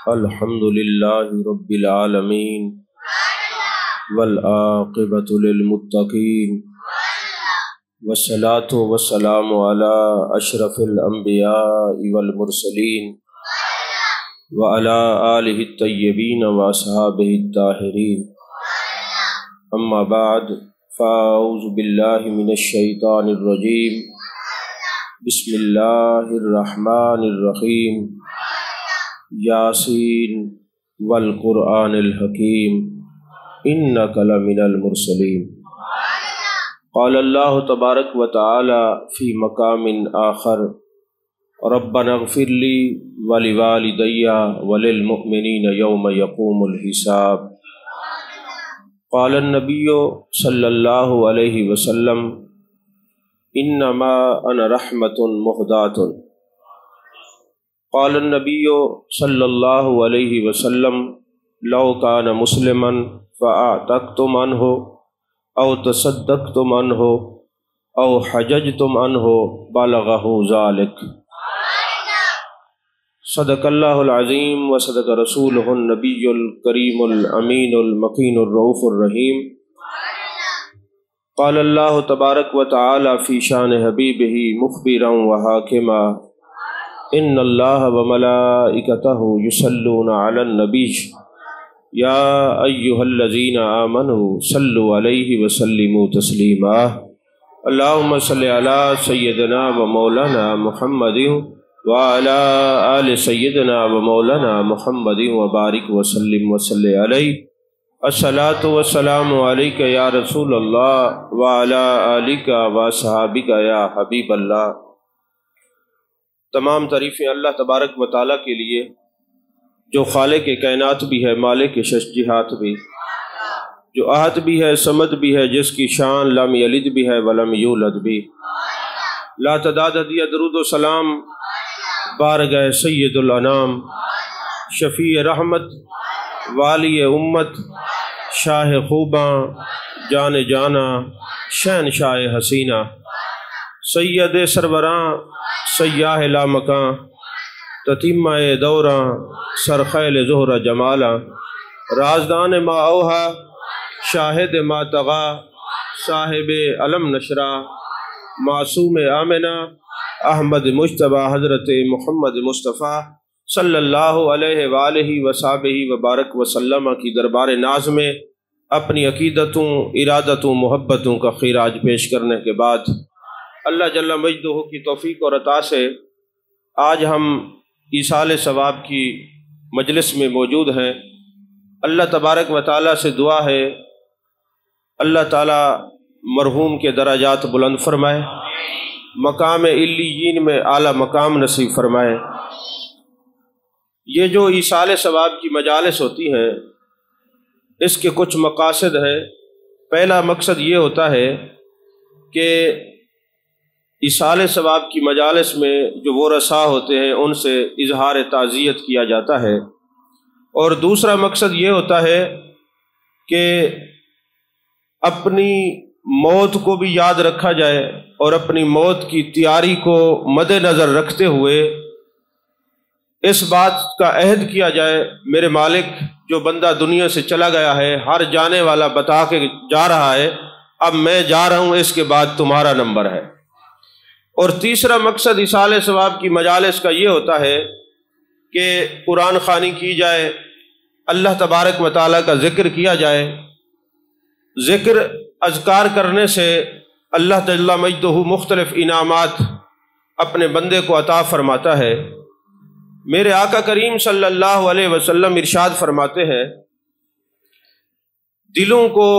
الحمد للہ رب العالمین والعاقبۃ للمتقین والصلاۃ والسلام علی اشرف الانبیاء والمرسلین وعلی آلہ الطیبین واصحابہ الطاہرین، اما بعد فاعوذ باللہ من الشیطان الرجیم، بسم اللہ الرحمن الرحیم، یاسین والقرآن الحکیم انک لمن المرسلین۔ قال اللہ تبارک و تعالی فی مقام آخر، ربنا اغفر لی ولوالدی وللمؤمنین یوم یقوم الحساب۔ قال النبی صلی اللہ علیہ وسلم، انما انا رحمت مہدات۔ قال النبی صلی اللہ علیہ وسلم، لو کان مسلما فاعتقتم عنہ او تصدقتم عنہ او حججتم عنہ بلغہ ذلک۔ صدق اللہ العظیم و صدق رسولہ النبی الکریم الامین المکین الرؤوف الرحیم۔ قال اللہ تبارک و تعالی فی شان حبیبہ مخبرا و حاکما، ان اللہ وملائکتہ یصلون علی النبی یا ایہا الذین آمنوا صلوا علیہ وسلموا تسلیما۔ اللہم صلی علی سیدنا و مولانا محمد وعلی آل سیدنا و مولانا محمد وبارک وسلم وصلی علیہ۔ الصلاۃ والسلام علیک یا رسول اللہ وعلی آلک واصحابک یا حبیب اللہ۔ تمام تعریفیں اللہ تبارک و تعالیٰ کے لیے جو خالق کائنات بھی ہے، مالک ششجہات بھی، جو احد بھی ہے، صمد بھی ہے، جس کی شان لم یلد بھی ہے ولم یولد بھی۔ لا تعداد ہدیہ درود و سلام بارگاہ سید الانام، شفیع رحمت، والی امت، شاہ خوباں، جان جانا، شہنشاہ حسینہ، سید سربراں، سیاہ لامکاں، تتیمہ دوراں، سرخیل زہرہ جمالاں، رازدان ما اوہا، شاہد ما طغا، صاحب علم نشرہ، معصوم آمنہ، احمد مجتبیٰ حضرت محمد مصطفیٰ صلی اللہ علیہ وآلہ وصحبہ وبارک وسلم کی دربار ناز میں اپنی عقیدتوں، ارادتوں، محبتوں کا خراج پیش کرنے کے بعد اللہ جل مجدہ کی توفیق اور عطا سے آج ہم ایصال ثواب کی مجلس میں موجود ہیں۔ اللہ تبارک و تعالیٰ سے دعا ہے اللہ تعالیٰ مرحوم کے درجات بلند فرمائے، مقام علیین میں اعلیٰ مقام نصیب فرمائے۔ یہ جو ایصال ثواب کی مجالس ہوتی ہیں، اس کے کچھ مقاصد ہیں۔ پہلا مقصد یہ ہوتا ہے کہ ایصال ثواب کی مجالس میں جو ورثاء ہوتے ہیں ان سے اظہار تعزیت کیا جاتا ہے، اور دوسرا مقصد یہ ہوتا ہے کہ اپنی موت کو بھی یاد رکھا جائے اور اپنی موت کی تیاری کو مد نظر رکھتے ہوئے اس بات کا عہد کیا جائے، میرے مالک جو بندہ دنیا سے چلا گیا ہے، ہر جانے والا بتا کے جا رہا ہے، اب میں جا رہا ہوں، اس کے بعد تمہارا نمبر ہے۔ اور تیسرا مقصد ایصال ثواب کی مجالس کا یہ ہوتا ہے کہ قرآن خوانی کی جائے، اللہ تبارک و تعالیٰ کا ذکر کیا جائے۔ ذکر اذکار کرنے سے اللہ جل مجدہ مختلف انعامات اپنے بندے کو عطا فرماتا ہے۔ میرے آقا کریم صلی اللہ علیہ وسلم ارشاد فرماتے ہیں، دلوں کو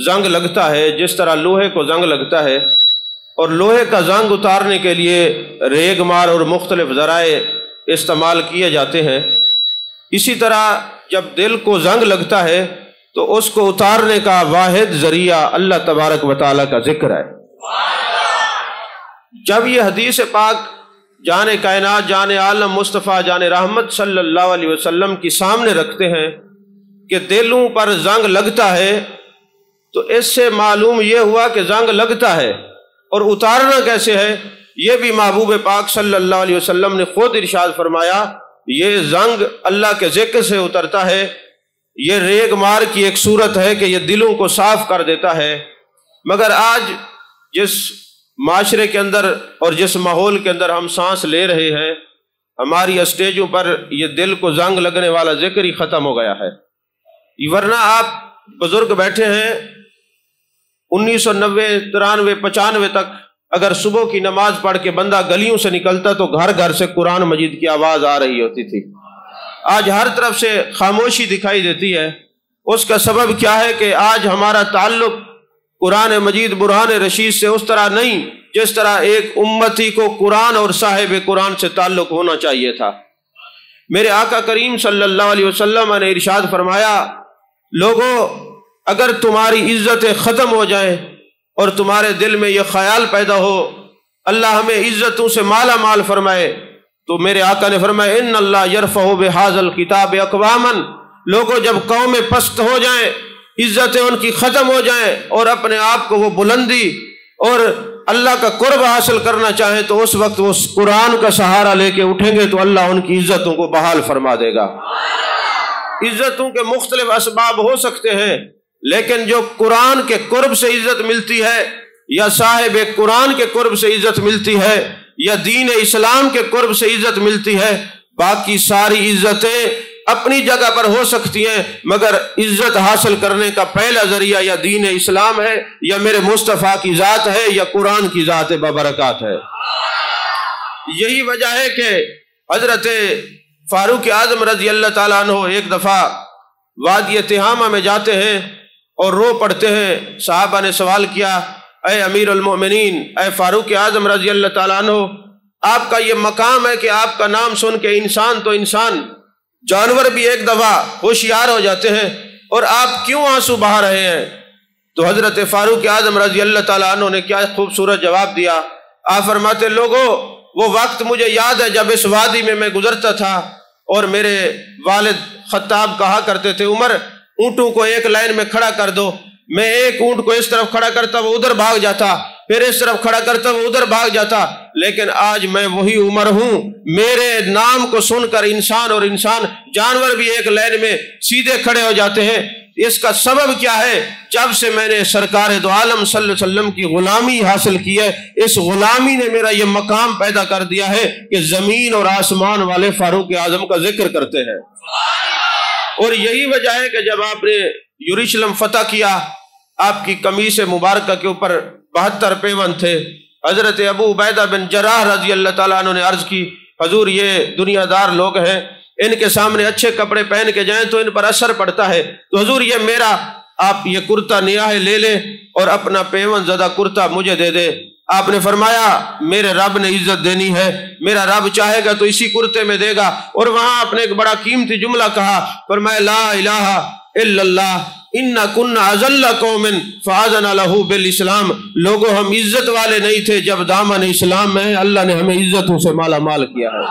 زنگ لگتا ہے جس طرح لوہے کو زنگ لگتا ہے، اور لوہے کا زنگ اتارنے کے لیے ریگ مار اور مختلف ذرائع استعمال کیے جاتے ہیں۔ اسی طرح جب دل کو زنگ لگتا ہے تو اس کو اتارنے کا واحد ذریعہ اللہ تبارک و تعالیٰ کا ذکر ہے۔ جب یہ حدیث پاک جان کائنات، جان عالم مصطفیٰ، جان رحمت صلی اللہ علیہ وسلم کی سامنے رکھتے ہیں کہ دلوں پر زنگ لگتا ہے، تو اس سے معلوم یہ ہوا کہ زنگ لگتا ہے، اور اتارنا کیسے ہے یہ بھی محبوب پاک صلی اللہ علیہ وسلم نے خود ارشاد فرمایا یہ زنگ اللہ کے ذکر سے اترتا ہے، یہ ریگ مار کی ایک صورت ہے کہ یہ دلوں کو صاف کر دیتا ہے۔ مگر آج جس معاشرے کے اندر اور جس ماحول کے اندر ہم سانس لے رہے ہیں، ہماری اسٹیجوں پر یہ دل کو زنگ لگنے والا ذکر ہی ختم ہو گیا ہے۔ ورنہ آپ بزرگ بیٹھے ہیں 1990 93 95 تک اگر صبح کی نماز پڑھ کے بندہ گلیوں سے نکلتا تو گھر گھر سے قرآن مجید کی آواز آ رہی ہوتی تھی۔ آج ہر طرف سے خاموشی دکھائی دیتی ہے۔ اس کا سبب کیا ہے کہ آج ہمارا تعلق قرآن مجید برہان رشید سے اس طرح نہیں جس طرح ایک امتی کو قرآن اور صاحب قرآن سے تعلق ہونا چاہیے تھا۔ میرے آقا کریم صلی اللہ علیہ وسلم نے ارشاد فرمایا، لوگو اگر تمہاری عزتیں ختم ہو جائیں اور تمہارے دل میں یہ خیال پیدا ہو اللہ ہمیں عزتوں سے مالا مال فرمائے، تو میرے آقا نے فرمایا ان اللہ یرفع بہذا الکتاب اقواما، لوگوں جب قومیں پست ہو جائیں، عزتیں ان کی ختم ہو جائیں اور اپنے آپ کو وہ بلندی اور اللہ کا قرب حاصل کرنا چاہیں تو اس وقت وہ قرآن کا سہارا لے کے اٹھیں گے تو اللہ ان کی عزتوں کو بحال فرما دے گا۔ عزتوں کے مختلف اسباب ہو سکتے ہیں، لیکن جو قرآن کے قرب سے عزت ملتی ہے یا صاحب قرآن کے قرب سے عزت ملتی ہے یا دین اسلام کے قرب سے عزت ملتی ہے، باقی ساری عزتیں اپنی جگہ پر ہو سکتی ہیں، مگر عزت حاصل کرنے کا پہلا ذریعہ یا دین اسلام ہے یا میرے مصطفیٰ کی ذات ہے یا قرآن کی ذات ببرکات ہے۔ یہی وجہ ہے کہ حضرت فاروق اعظم رضی اللہ تعالیٰ عنہ ایک دفعہ وادی تہامہ میں جاتے ہیں اور رو پڑتے ہیں۔ صحابہ نے سوال کیا، اے امیر المؤمنین، اے فاروق اعظم رضی اللہ تعالیٰ عنہ، آپ کا یہ مقام ہے کہ آپ کا نام سن کے انسان تو انسان، جانور بھی ایک دفعہ ہوشیار ہو جاتے ہیں، اور آپ کیوں آنسو بہا رہے ہیں؟ تو حضرت فاروق اعظم رضی اللہ تعالیٰ عنہ نے کیا خوبصورت جواب دیا۔ آپ فرماتے، لوگوں وہ وقت مجھے یاد ہے جب اس وادی میں گزرتا تھا اور میرے والد خطاب کہا کرتے تھے، عمر اونٹوں کو ایک لائن میں کھڑا کر دو، میں ایک اونٹ کو اس طرف کھڑا کرتا وہ ادھر بھاگ جاتا، پھر اس طرف کھڑا کرتا وہ ادھر بھاگ جاتا، لیکن آج میں وہی عمر ہوں، میرے نام کو سن کر انسان اور انسان جانور بھی ایک لائن میں سیدھے کھڑے ہو جاتے ہیں۔ اس کا سبب کیا ہے؟ جب سے میں نے سرکار دو عالم صلی اللہ علیہ وسلم کی غلامی حاصل کی ہے، اس غلامی نے میرا یہ مقام پیدا کر دیا ہے کہ زمین اور آسمان والے فاروق اعظم کا ذکر کرتے ہیں۔ اور یہی وجہ ہے کہ جب آپ نے یروشلم فتح کیا، آپ کی قمیص مبارکہ کے اوپر 72 پیوند تھے۔ حضرت ابو عبیدہ بن جراح رضی اللہ تعالیٰ عنہ نے عرض کی، حضور یہ دنیا دار لوگ ہیں، ان کے سامنے اچھے کپڑے پہن کے جائیں تو ان پر اثر پڑتا ہے، تو حضور یہ میرا آپ یہ کرتا نیا ہے لے لیں اور اپنا پیوند زدہ کرتا مجھے دے دے۔ آپ نے فرمایا میرے رب نے عزت دینی ہے، میرا رب چاہے گا تو اسی کرتے میں دے گا، اور وہاں آپ نے ایک بڑا قیمتی جملہ کہا، فرمایا لا الہ الا اللہ انا کنا اذل قوم فاذن لہ بالاسلام، لوگوں ہم عزت والے نہیں تھے، جب دامن اسلام میں اللہ نے ہمیں عزتوں سے مالا مال کیا ہے۔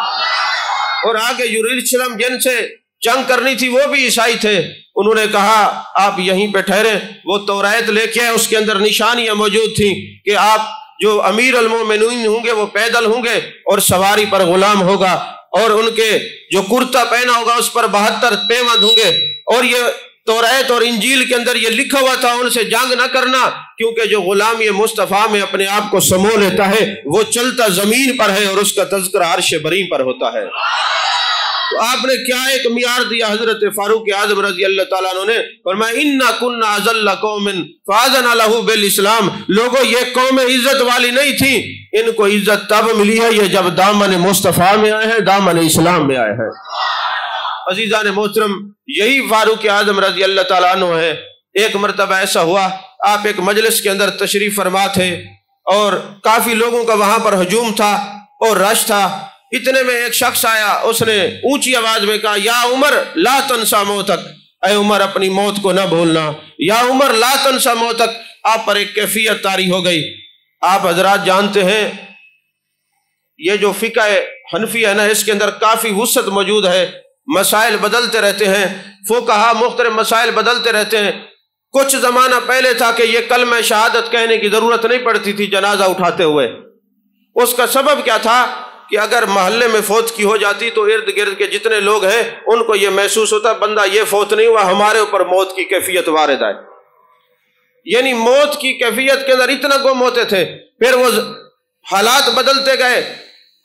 اور آگے یروشلم جن سے جنگ کرنی تھی وہ بھی عیسائی تھے، انہوں نے کہا آپ یہیں پہ ٹھہریں، وہ توریت لے کے اس کے اندر نشانیاں موجود تھیں کہ آپ جو امیر المومنین ہوں گے وہ پیدل ہوں گے اور سواری پر غلام ہوگا، اور ان کے جو کرتا پہنا ہوگا اس پر 72 پیوند ہوں گے، اور یہ توریت اور انجیل کے اندر یہ لکھا ہوا تھا ان سے جنگ نہ کرنا، کیونکہ جو غلامی مصطفیٰ میں اپنے آپ کو سمو لیتا ہے وہ چلتا زمین پر ہے اور اس کا تذکرہ عرش بریں پر ہوتا ہے۔ تو آپ نے کیا ایک معیار دیا حضرت فاروق اعظم رضی اللہ تعالیٰ عنہ نے، فرمایا انا کنا اذل قوم فاذن لہ بالاسلام، لوگوں یہ قوم عزت والی نہیں تھی، ان کو عزت تب ملی ہے یہ جب دامن مصطفیٰ میں آئے ہیں، دامن اسلام میں آئے ہیں۔ عزیزان محترم، یہی فاروق اعظم رضی اللہ تعالیٰ عنہ ہے۔ ایک مرتبہ ایسا ہوا، آپ ایک مجلس کے اندر تشریف فرما تھے اور کافی لوگوں کا وہاں پر ہجوم تھا اور رش تھا، اتنے میں ایک شخص آیا، اس نے اونچی آواز میں کہا یا عمر لا تنسا موتک، اے عمر اپنی موت کو نہ بھولنا، یا عمر لا تنسا موتک۔ آپ پر ایک کیفیت طاری ہو گئی۔ آپ حضرات جانتے ہیں یہ جو فقہ حنفی ہے نا، اس کے اندر کافی وسعت موجود ہے، مسائل بدلتے رہتے ہیں، فقہا مختلف مسائل بدلتے رہتے ہیں۔ کچھ زمانہ پہلے تھا کہ یہ کلمہ شہادت کہنے کی ضرورت نہیں پڑتی تھی جنازہ اٹھاتے ہوئے۔ اس کا سبب کیا تھا کہ کہ اگر محلے میں فوت کی ہو جاتی تو ارد گرد کے جتنے لوگ ہیں ان کو یہ محسوس ہوتا بندہ یہ فوت نہیں ہوا، ہمارے اوپر موت کی کیفیت وارد آئے. یعنی موت کی کیفیت کے اندر اتنا گم ہوتے تھے. پھر وہ حالات بدلتے گئے.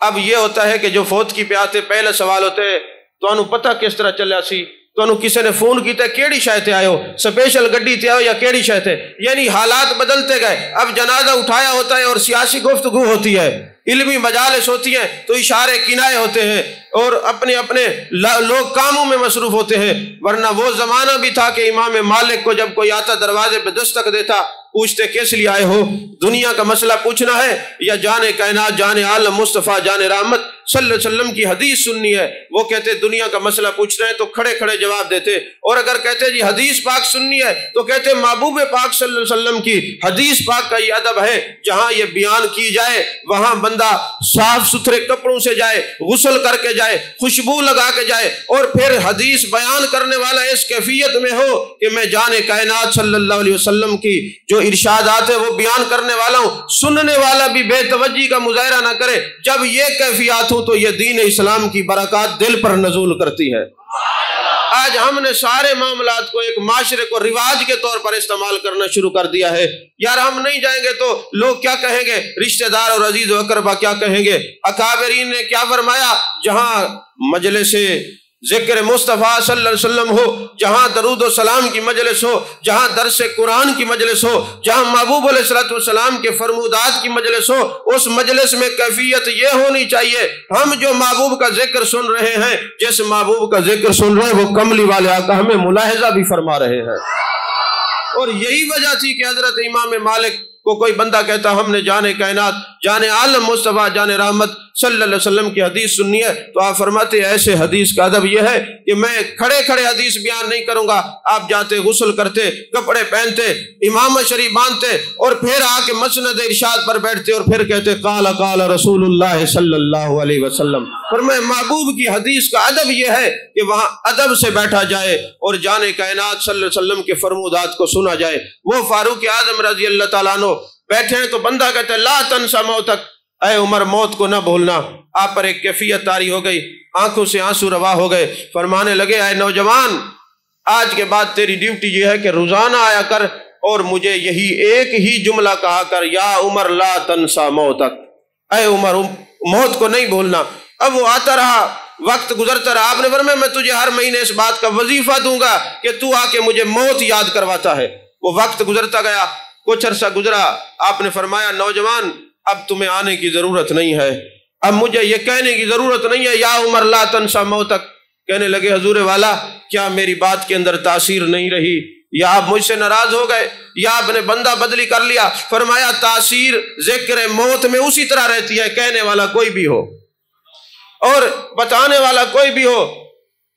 اب یہ ہوتا ہے کہ جو فوت کی پہ آتے پہلے سوال ہوتے ہیں تو انہوں پتہ کس طرح چلیا سی، تو انہوں کسی نے فون کیتا ہے کیڑی شاید تے آئے ہو، سپیشل گڈی تے آئے ہو یا کیڑی شاید تے. یعنی حالات بدلتے گئے. اب جنازہ اٹھایا ہوتا ہے اور سیاسی گفتگو ہوتی ہے، علمی مجالس ہوتی ہیں تو اشارے کنائے ہوتے ہیں اور اپنے اپنے لوگ کاموں میں مصروف ہوتے ہیں. ورنہ وہ زمانہ بھی تھا کہ امام مالک کو جب کوئی آتا دروازے پہ دستک دیتا پوچھتے کس لیے آئے ہو، دنیا کا مسئلہ پوچھنا ہے یا جان کائنات جان عالم مصطفیٰ جان رحمت صلی اللہ علیہ وسلم کی حدیث سننی ہے؟ وہ کہتے دنیا کا مسئلہ پوچھ رہے ہیں تو کھڑے کھڑے جواب دیتے. اور اگر کہتے جی حدیث پاک سننی ہے تو کہتے محبوب پاک صلی اللہ علیہ وسلم کی حدیث پاک کا یہ ادب ہے جہاں یہ بیان کی جائے وہاں بندہ صاف ستھرے کپڑوں سے جائے، غسل کر کے جائے، خوشبو لگا کے جائے اور پھر حدیث بیان کرنے والا اس کیفیت میں ہو کہ میں جان کائنات صلی اللہ علیہ وسلم کی جو ارشادات ہے وہ بیان کرنے والا ہوں، سننے والا بھی بے توجہی کا مظاہرہ نہ کرے. جب یہ کیفیات ہو تو یہ دین اسلام کی برکات دل پر نزول کرتی ہے. آج ہم نے سارے معاملات کو ایک معاشرے کو رواج کے طور پر استعمال کرنا شروع کر دیا ہے. یار ہم نہیں جائیں گے تو لوگ کیا کہیں گے، رشتہ دار اور عزیز و اقربا کیا کہیں گے. اکابرین نے کیا فرمایا، جہاں مجلس ذکر مصطفیٰ صلی اللہ علیہ وسلم ہو، جہاں درود و سلام کی مجلس ہو، جہاں درس قرآن کی مجلس ہو، جہاں محبوب علیہ السلام کے فرمودات کی مجلس ہو، اس مجلس میں کیفیت یہ ہونی چاہیے ہم جو محبوب کا ذکر سن رہے ہیں، جس محبوب کا ذکر سن رہے ہیں وہ کملی والے آقا ہمیں ملاحظہ بھی فرما رہے ہیں. اور یہی وجہ تھی کہ حضرت امام مالک کو کوئی بندہ کہتا ہم نے جان کائنات جان عالم مصطفیٰ جان رحمت صلی اللہ علیہ وسلم کی حدیث سننی ہے تو آپ فرماتے ایسے حدیث کا ادب یہ ہے کہ میں کھڑے کھڑے حدیث بیان نہیں کروں گا. آپ جاتے غسل کرتے، کپڑے پہنتے، امام شریف باندھتے اور پھر آ کے مسند ارشاد پر بیٹھتے اور پھر کہتے قال قال رسول اللہ صلی اللہ علیہ وسلم. فرمائے محبوب کی حدیث کا ادب یہ ہے کہ وہاں ادب سے بیٹھا جائے اور جان کائنات صلی اللہ علیہ وسلم کے فرمودات کو سنا جائے. وہ فاروق اعظم رضی اللہ تعالیٰ عنہ بیٹھے ہیں تو بندہ کہتا ہے لا تنسا موتک، اے عمر موت کو نہ بھولنا. آپ پر ایک کیفیت طاری ہو گئی، آنکھوں سے آنسو روا ہو گئے. فرمانے لگے اے نوجوان، آج کے بعد تیری ڈیوٹی یہ ہے کہ روزانہ آیا کر اور مجھے یہی ایک ہی جملہ کہا کر، یا عمر لا تنسا موتک، اے عمر موت کو نہیں بھولنا. اب وہ آتا رہا، وقت گزرتا رہا. آپ نے فرمایا میں تجھے ہر مہینے اس بات کا وظیفہ دوں گا کہ تو آ کے مجھے موت یاد کرواتا ہے. وہ وقت گزرتا گیا، کچھ عرصہ گزرا. آپ نے فرمایا نوجوان اب تمہیں آنے کی ضرورت نہیں ہے، اب مجھے یہ کہنے کی ضرورت نہیں ہے یا عمر لا تنسا موتک. کہنے لگے حضور والا کیا میری بات کے اندر تاثیر نہیں رہی، یا آپ مجھ سے ناراض ہو گئے یا آپ نے بندہ بدلی کر لیا؟ فرمایا تاثیر ذکر موت میں اسی طرح رہتی ہے، کہنے والا کوئی بھی ہو اور بتانے والا کوئی بھی ہو.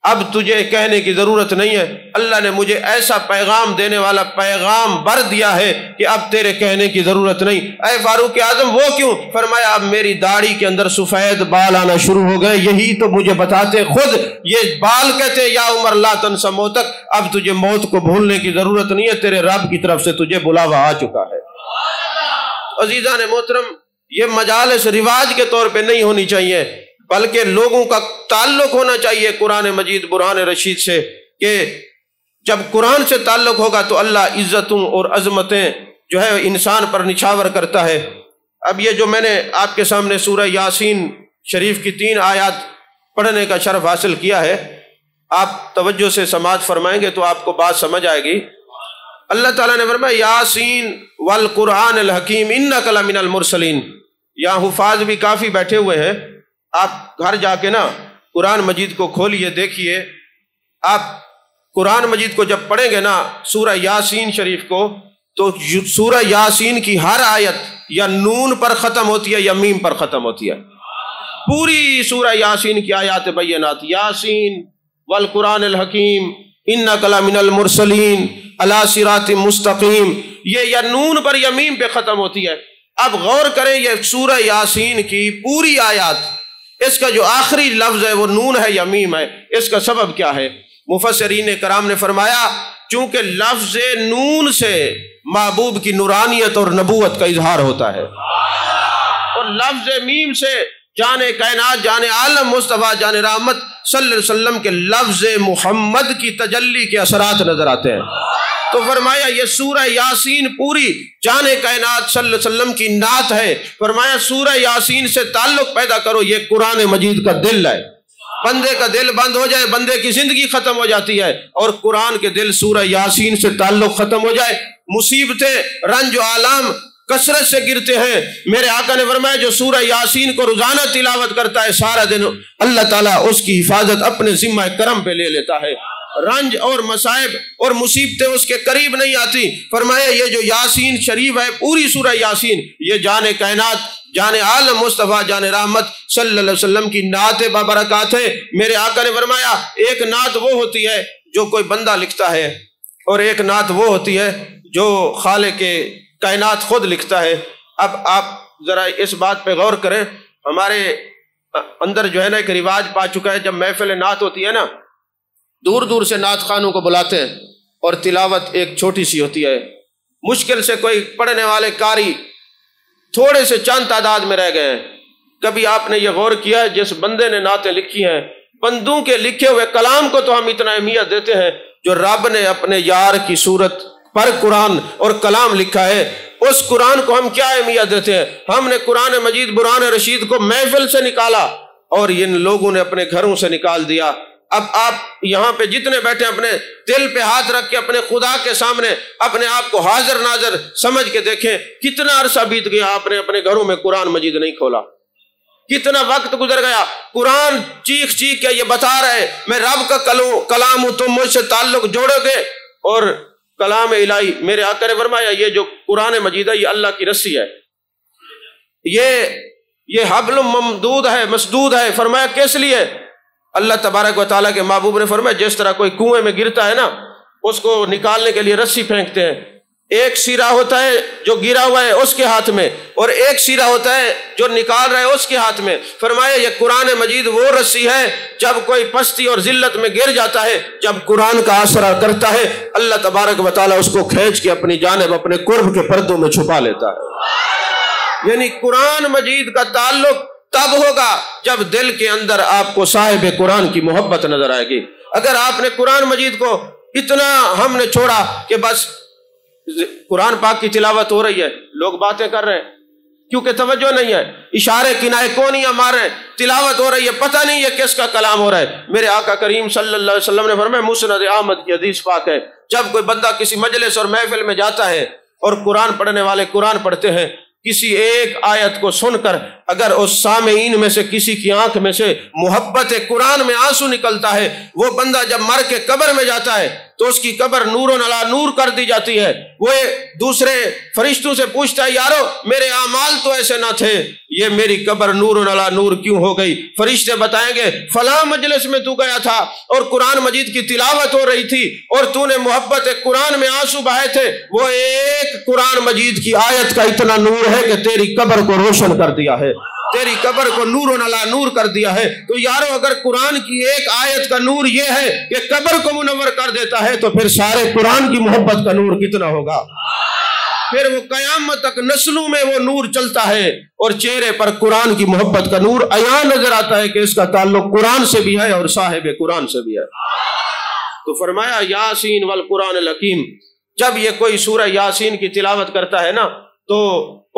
اب تجھے کہنے کی ضرورت نہیں ہے، اللہ نے مجھے ایسا پیغام دینے والا پیغام بھر دیا ہے کہ اب تیرے کہنے کی ضرورت نہیں. اے فاروق اعظم وہ کیوں؟ فرمایا اب میری داڑھی کے اندر سفید بال آنا شروع ہو گئے، یہی تو مجھے بتاتے خود یہ بال کہتے یا عمر لا تنسا موتک، اب تجھے موت کو بھولنے کی ضرورت نہیں ہے، تیرے رب کی طرف سے تجھے بلاوا آ چکا ہے. عزیزان محترم، یہ مجالس رواج کے طور پہ نہیں ہونی چاہیے بلکہ لوگوں کا تعلق ہونا چاہیے قرآن مجید برہان رشید سے، کہ جب قرآن سے تعلق ہوگا تو اللہ عزتوں اور عظمتیں جو ہے انسان پر نچھاور کرتا ہے. اب یہ جو میں نے آپ کے سامنے سورہ یاسین شریف کی 3 آیات پڑھنے کا شرف حاصل کیا ہے، آپ توجہ سے سماعت فرمائیں گے تو آپ کو بات سمجھ آئے گی. اللہ تعالیٰ نے فرمایا یاسین والقرآن الحکیم انک لمن المرسلین. یہاں حفاظ بھی کافی بیٹھے ہوئے ہیں، آپ گھر جا کے نا قرآن مجید کو کھولیے، دیکھیے. آپ قرآن مجید کو جب پڑھیں گے نا سورہ یاسین شریف کو تو سورہ یاسین کی ہر آیت یا نون پر ختم ہوتی ہے یا میم پر ختم ہوتی ہے. پوری سورہ یاسین کی آیات بینات، یاسین والقرآن الحکیم انک لمن المرسلین علی صراط مستقیم، یہ یا نون پر یا میم پہ ختم ہوتی ہے. اب غور کریں یہ سورہ یاسین کی پوری آیات، اس کا جو آخری لفظ ہے وہ نون ہے یا میم ہے، اس کا سبب کیا ہے؟ مفسرین کرام نے فرمایا چونکہ لفظ نون سے محبوب کی نورانیت اور نبوت کا اظہار ہوتا ہے اور لفظ میم سے جان کائنات، جان عالم مصطفیٰ جان رحمت صلی اللہ علیہ وسلم کے لفظ محمد کی تجلی کے اثرات نظر آتے ہیں۔ تو فرمایا یہ سورہ یاسین پوری جان کائنات صلی اللہ علیہ وسلم کی نعت ہے۔ فرمایا سورہ یاسین سے تعلق پیدا کرو، یہ قرآن مجید کا دل ہے۔ بندے کا دل بند ہو جائے، بندے کی زندگی ختم ہو جاتی ہے، اور قرآن کے دل سورہ یاسین سے تعلق ختم ہو جائے، مصیبتیں رنج و آلام کثرت سے گرتے ہیں۔ میرے آقا نے فرمایا جو سورہ یاسین کو روزانہ تلاوت کرتا ہے سارا دن اللہ تعالیٰ اس کی حفاظت اپنے ذمہ کرم پہ لے لیتا ہے، رنج اور مصائب اور مصیبتیں اس کے قریب نہیں آتی۔ فرمایا یہ جو یاسین شریف ہے، پوری سورہ یاسین، یہ جان کائنات جان عالم مصطفیٰ جان رحمت صلی اللہ علیہ وسلم کی نعت بابرکات ہے۔ میرے آقا نے فرمایا ایک نعت وہ ہوتی ہے جو کوئی بندہ لکھتا ہے، اور ایک نعت وہ ہوتی ہے جو خالق کائنات خود لکھتا ہے۔ اب آپ ذرا اس بات پہ غور کریں، ہمارے اندر جو ہے نا ایک رواج پا چکا ہے، جب محفل نعت ہوتی ہے نا، دور دور سے نعت خوانوں کو بلاتے ہیں، اور تلاوت ایک چھوٹی سی ہوتی ہے، مشکل سے کوئی پڑھنے والے قاری تھوڑے سے چند تعداد میں رہ گئے ہیں۔ کبھی آپ نے یہ غور کیا ہے جس بندے نے نعتیں لکھی ہیں، بندوں کے لکھے ہوئے کلام کو تو ہم اتنا اہمیت دیتے ہیں، جو رب نے اپنے یار کی صورت پر قرآن اور کلام لکھا ہے، اس قرآن کو ہم کیا اہمیت دیتے ہیں؟ ہم نے قرآن مجید برہان رشید کو محفل سے نکالا، اور ان لوگوں نے اپنے گھروں سے نکال دیا۔ اب آپ یہاں پہ جتنے بیٹھے اپنے دل پہ ہاتھ رکھ کے اپنے خدا کے سامنے اپنے آپ کو حاضر ناظر سمجھ کے دیکھیں، کتنا عرصہ بیت گیا آپ نے اپنے گھروں میں قرآن مجید نہیں کھولا، کتنا وقت گزر گیا۔ قرآن چیخ چیخ کے یہ بتا رہے میں رب کا کلام ہوں، تم مجھ سے تعلق جوڑو گے، اور کلام الہی میرے آقا نے فرمایا یہ جو قرآن مجید ہے یہ اللہ کی رسی ہے، یہ حبل ممدود ہے، مسدود ہے۔ فرمایا کس لیے؟ اللہ تبارک و تعالیٰ کے محبوب نے فرمایا جس طرح کوئی کنویں میں گرتا ہے نا، اس کو نکالنے کے لیے رسی پھینکتے ہیں، ایک سیرا ہوتا ہے جو گرا ہوا ہے اس کے ہاتھ میں، اور ایک سیرا ہوتا ہے جو نکال رہا ہے اس کے ہاتھ میں۔ فرمایا یہ قرآن مجید وہ رسی ہے جب کوئی پستی اور ذلت میں گر جاتا ہے، جب قرآن کا آسرا کرتا ہے، اللہ تبارک و تعالیٰ اس کو کھینچ کے اپنی جانب اپنے قرب کے پردوں میں چھپا لیتا ہے۔ یعنی قرآن مجید کا تعلق تب ہوگا جب دل کے اندر آپ کو صاحب قرآن کی محبت نظر آئے گی۔ اگر آپ نے قرآن مجید کو اتنا ہم نے چھوڑا کہ بس قرآن پاک کی تلاوت ہو رہی ہے، لوگ باتیں کر رہے ہیں کیونکہ توجہ نہیں ہے، اشارے کنائے کونیاں مار رہے ہیں، تلاوت ہو رہی ہے، پتہ نہیں یہ کس کا کلام ہو رہا ہے۔ میرے آقا کریم صلی اللہ علیہ وسلم نے فرمایا مسند احمد کی حدیث پاک ہے، جب کوئی بندہ کسی مجلس اور محفل میں جاتا ہے اور قرآن پڑھنے والے قرآن پڑھتے ہیں، کسی ایک آیت کو سن کر اگر اس سامعین میں سے کسی کی آنکھ میں سے محبت قرآن میں آنسو نکلتا ہے، وہ بندہ جب مر کے قبر میں جاتا ہے تو اس کی قبر نور علی نور کر دی جاتی ہے۔ وہ دوسرے فرشتوں سے پوچھتا ہے یارو میرے اعمال تو ایسے نہ تھے، یہ میری قبر نور علی نور کیوں ہو گئی؟ فرشتے بتائیں گے فلاں مجلس میں تو گیا تھا اور قرآن مجید کی تلاوت ہو رہی تھی اور تو نے محبت قرآن میں آنسو بہائے تھے، وہ ایک قرآن مجید کی آیت کا اتنا نور ہے کہ تیری قبر کو روشن کر دیا ہے، تیری قبر کو نور علی نور کر دیا ہے۔ تو یارو اگر قرآن کی ایک آیت کا نور یہ ہے کہ قبر کو منور کر دیتا ہے، تو پھر سارے قرآن کی محبت کا نور کتنا ہوگا؟ پھر وہ قیامت تک نسلوں میں وہ نور چلتا ہے، اور چہرے پر قرآن کی محبت کا نور عیاں نظر آتا ہے کہ اس کا تعلق قرآن سے بھی ہے اور صاحب قرآن سے بھی ہے۔ تو فرمایا یاسین والقرآن الحکیم، جب یہ کوئی سورہ یاسین کی تلاوت کرتا ہے نا تو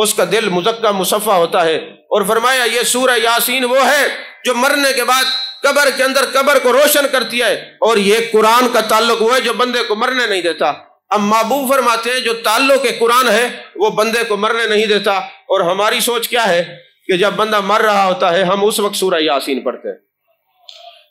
اس کا دل مزکہ مصفہ ہوتا ہے، اور فرمایا یہ سورہ یاسین وہ ہے جو مرنے کے بعد قبر کے اندر قبر کو روشن کرتی ہے، اور یہ قرآن کا تعلق وہ ہے جو بندے کو مرنے نہیں دیتا۔ اب محبوب فرماتے ہیں جو تعلق قرآن ہے وہ بندے کو مرنے نہیں دیتا، اور ہماری سوچ کیا ہے کہ جب بندہ مر رہا ہوتا ہے ہم اس وقت سورہ یاسین پڑھتے ہیں۔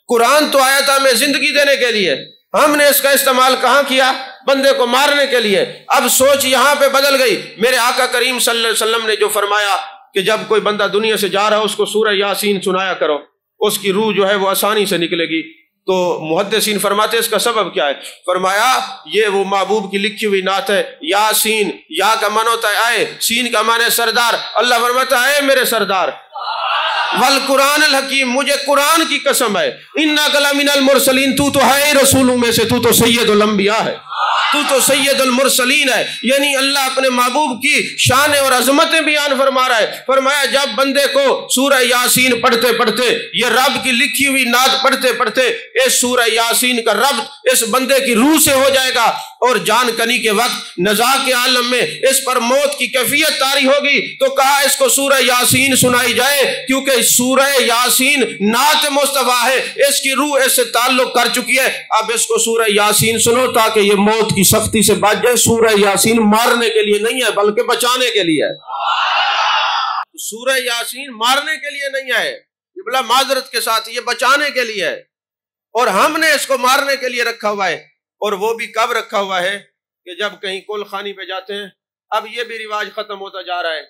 قرآن تو آیا تھا ہمیں زندگی دینے کے لیے، ہم نے اس کا استعمال کہاں کیا؟ بندے کو مارنے کے لیے۔ اب سوچ یہاں پہ بدل گئی۔ میرے آقا کریم صلی اللہ علیہ وسلم نے جو فرمایا کہ جب کوئی بندہ دنیا سے جا رہا ہے اس کو سورہ یاسین سنایا کرو، اس کی روح جو ہے وہ آسانی سے نکلے گی۔ تو محدثین فرماتے اس کا سبب کیا ہے؟ فرمایا یہ وہ محبوب کی لکھی ہوئی نعت ہے، یاسین، یا کا معنی ہوتا ہے آئے، سین کا معنی ہے سردار۔ اللہ فرماتا ہے اے میرے سردار، والقرآن الحکیم، مجھے قرآن کی قسم ہے، انک لمن المرسلین، تو ہے رسولوں میں سے، تو سید الانبیاء ہے، تو سید المرسلین ہے۔ یعنی اللہ اپنے محبوب کی شان اور عظمتیں بیان فرما رہا ہے۔ فرمایا جب بندے کو سورہ یاسین پڑھتے پڑھتے، یہ رب کی لکھی ہوئی نعت پڑھتے پڑھتے اس سورہ یاسین کا ربط اس بندے کی روح سے ہو جائے گا، اور جان کنی کے وقت نزاع کے عالم میں اس پر موت کی کیفیت طاری ہوگی، تو کہا اس کو سورہ یاسین سنائی جائے، کیونکہ سورہ یاسین نعت مصطفیٰ ہے، اس کی روح اس سے تعلق کر چکی ہے۔ اب اس کو سورہ یاسین سنو تاکہ یہ موت کی سختی سے بچ جائے۔ سورہ یاسین مارنے کے لیے نہیں ہے بلکہ بچانے کے لیے ہے۔ سورہ یاسین مارنے کے لیے نہیں ہے، یہ بلا معذرت کے ساتھ یہ بچانے کے لیے ہے، اور ہم نے اس کو مارنے کے لیے رکھا ہوا ہے۔ اور وہ بھی کب رکھا ہوا ہے کہ جب کہیں کل خانی پہ جاتے ہیں۔ اب یہ بھی رواج ختم ہوتا جا رہا ہے،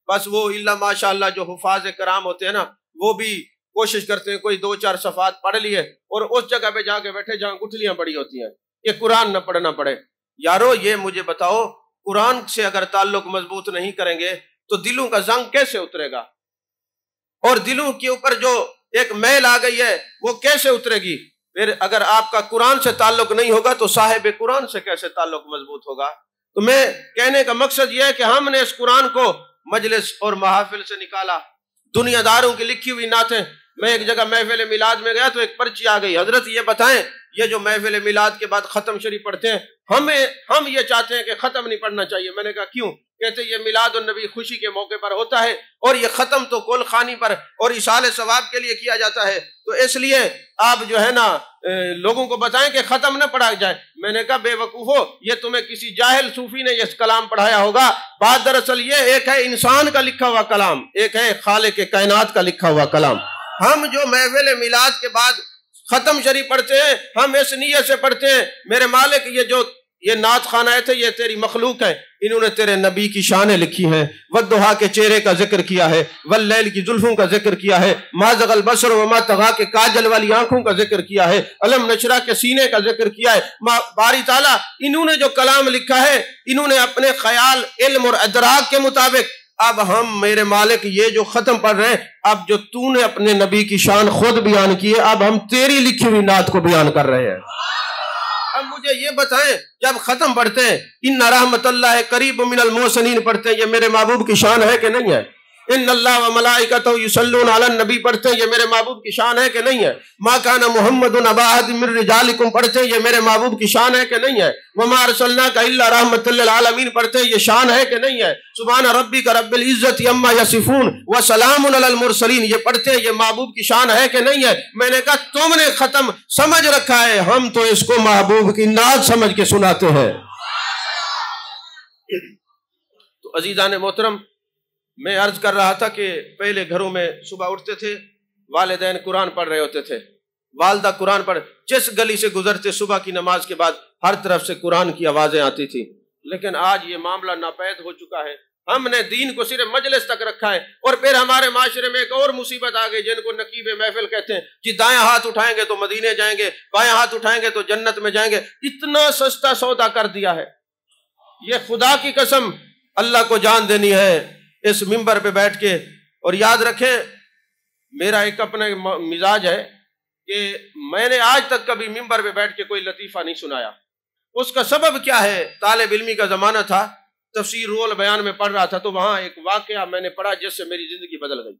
بس وہ اللہ ماشاءاللہ جو حفاظ کرام ہوتے ہیں نا، وہ بھی کوشش کرتے ہیں کوئی 2-4 صفحات پڑھ لیے اور اس جگہ پہ جا کے بیٹھے جہاں گٹھلیاں پڑی ہوتی ہیں، یہ قرآن نہ پڑھنا پڑے۔ یارو یہ مجھے بتاؤ، قرآن سے اگر تعلق مضبوط نہیں کریں گے تو دلوں کا زنگ کیسے اترے گا؟ اور دلوں کے اوپر جو ایک میل آ گئی ہے وہ کیسے اترے گی؟ پھر اگر آپ کا قرآن سے تعلق نہیں ہوگا تو صاحب قرآن سے کیسے تعلق مضبوط ہوگا؟ تو میں کہنے کا مقصد یہ ہے کہ ہم نے اس قرآن کو مجلس اور محافل سے نکالا، دنیا داروں کی لکھی ہوئی نعتیں۔ میں ایک جگہ محفل میلاد میں گیا تو ایک پرچی آ گئی، حضرت یہ بتائیں یہ جو محفل میلاد کے بعد ختم شریف پڑھتے ہیں، ہم یہ چاہتے ہیں کہ ختم نہیں پڑھنا چاہیے۔ میں نے کہا کیوں؟ کہتے یہ میلاد النبی خوشی کے موقع پر ہوتا ہے، اور یہ ختم تو کل خانی پر اور ایصال ثواب کے لیے کیا جاتا ہے، تو اس لیے آپ جو ہے نا لوگوں کو بتائیں کہ ختم نہ پڑھا جائے۔ میں نے کہا بے وقوفو، یہ تمہیں کسی جاہل صوفی نے یہ کلام پڑھایا ہوگا۔ بات دراصل یہ، ایک ہے انسان کا لکھا ہوا کلام، ایک ہے خالق کائنات کا لکھا ہوا کلام۔ ہم جو محفل میلاد کے بعد ختم شریف پڑھتے ہیں، ہم اس نیت سے پڑھتے ہیں میرے مالک یہ نعت خانہ تھے، یہ تیری مخلوق ہے، انہوں نے تیرے نبی کی شانیں لکھی ہیں، والضحیٰ کے چہرے کا ذکر کیا ہے، واللیل کی زلفوں کا ذکر کیا ہے، ما زغ البصر وما طغیٰ کے کاجل والی آنکھوں کا ذکر کیا ہے، علم نشرح کے سینے کا ذکر کیا ہے۔ باری تعالیٰ انہوں نے جو کلام لکھا ہے، انہوں نے اپنے خیال، علم اور ادراک کے مطابق، اب ہم میرے مالک یہ جو ختم پڑھ رہے ہیں، اب جو تو نے اپنے نبی کی شان خود بیان کی ہے، اب ہم تیری لکھی ہوئی نعت کو بیان کر رہے ہیں۔ اب مجھے یہ بتائیں، جب ختم پڑھتے ہیں ان رحمت اللہ قریب من المحسنین پڑھتے ہیں، یہ میرے محبوب کی شان ہے کہ نہیں ہے؟ ان اللہ و ملائکتہ یصلون علی النبی پڑھتے ہیں، یہ میرے محبوب کی شان ہے کہ نہیں ہے؟ ما کان محمد ابا احد من رجالکم پڑھتے ہیں، یہ میرے محبوب کی شان ہے کہ نہیں ہے؟ وما ارسلناک الا رحمۃ للعالمین پڑھتے ہیں، یہ شان ہے کہ نہیں ہے؟ سبحان ربک رب العزت عما یصفون وسلام علی المرسلین یہ پڑھتے ہیں، یہ محبوب کی شان ہے کہ نہیں ہے؟ میں نے کہا تم نے ختم سمجھ رکھا ہے، ہم تو اس کو محبوب کی نعت سمجھ کے سناتے ہیں۔ تو عزیزان محترم، میں عرض کر رہا تھا کہ پہلے گھروں میں صبح اٹھتے تھے، والدین قرآن پڑھ رہے ہوتے تھے، والدہ قرآن پڑھ، جس گلی سے گزرتے صبح کی نماز کے بعد ہر طرف سے قرآن کی آوازیں آتی تھی۔ لیکن آج یہ معاملہ ناپید ہو چکا ہے، ہم نے دین کو صرف مجلس تک رکھا ہے، اور پھر ہمارے معاشرے میں ایک اور مصیبت آ گئی جن کو نقیب محفل کہتے ہیں، جی دائیں ہاتھ اٹھائیں گے تو مدینے جائیں گے، بائیں ہاتھ اٹھائیں گے تو جنت میں جائیں گے۔ اتنا سستا سودا کر دیا ہے، یہ خدا کی قسم اللہ کو جان دینی ہے اس ممبر پہ بیٹھ کے۔ اور یاد رکھیں، میرا ایک اپنا مزاج ہے کہ میں نے آج تک کبھی ممبر پہ بیٹھ کے کوئی لطیفہ نہیں سنایا۔ اس کا سبب کیا ہے؟ طالب علمی کا زمانہ تھا، تفسیر رول بیان میں پڑھ رہا تھا، تو وہاں ایک واقعہ میں نے پڑھا جس سے میری زندگی بدل گئی۔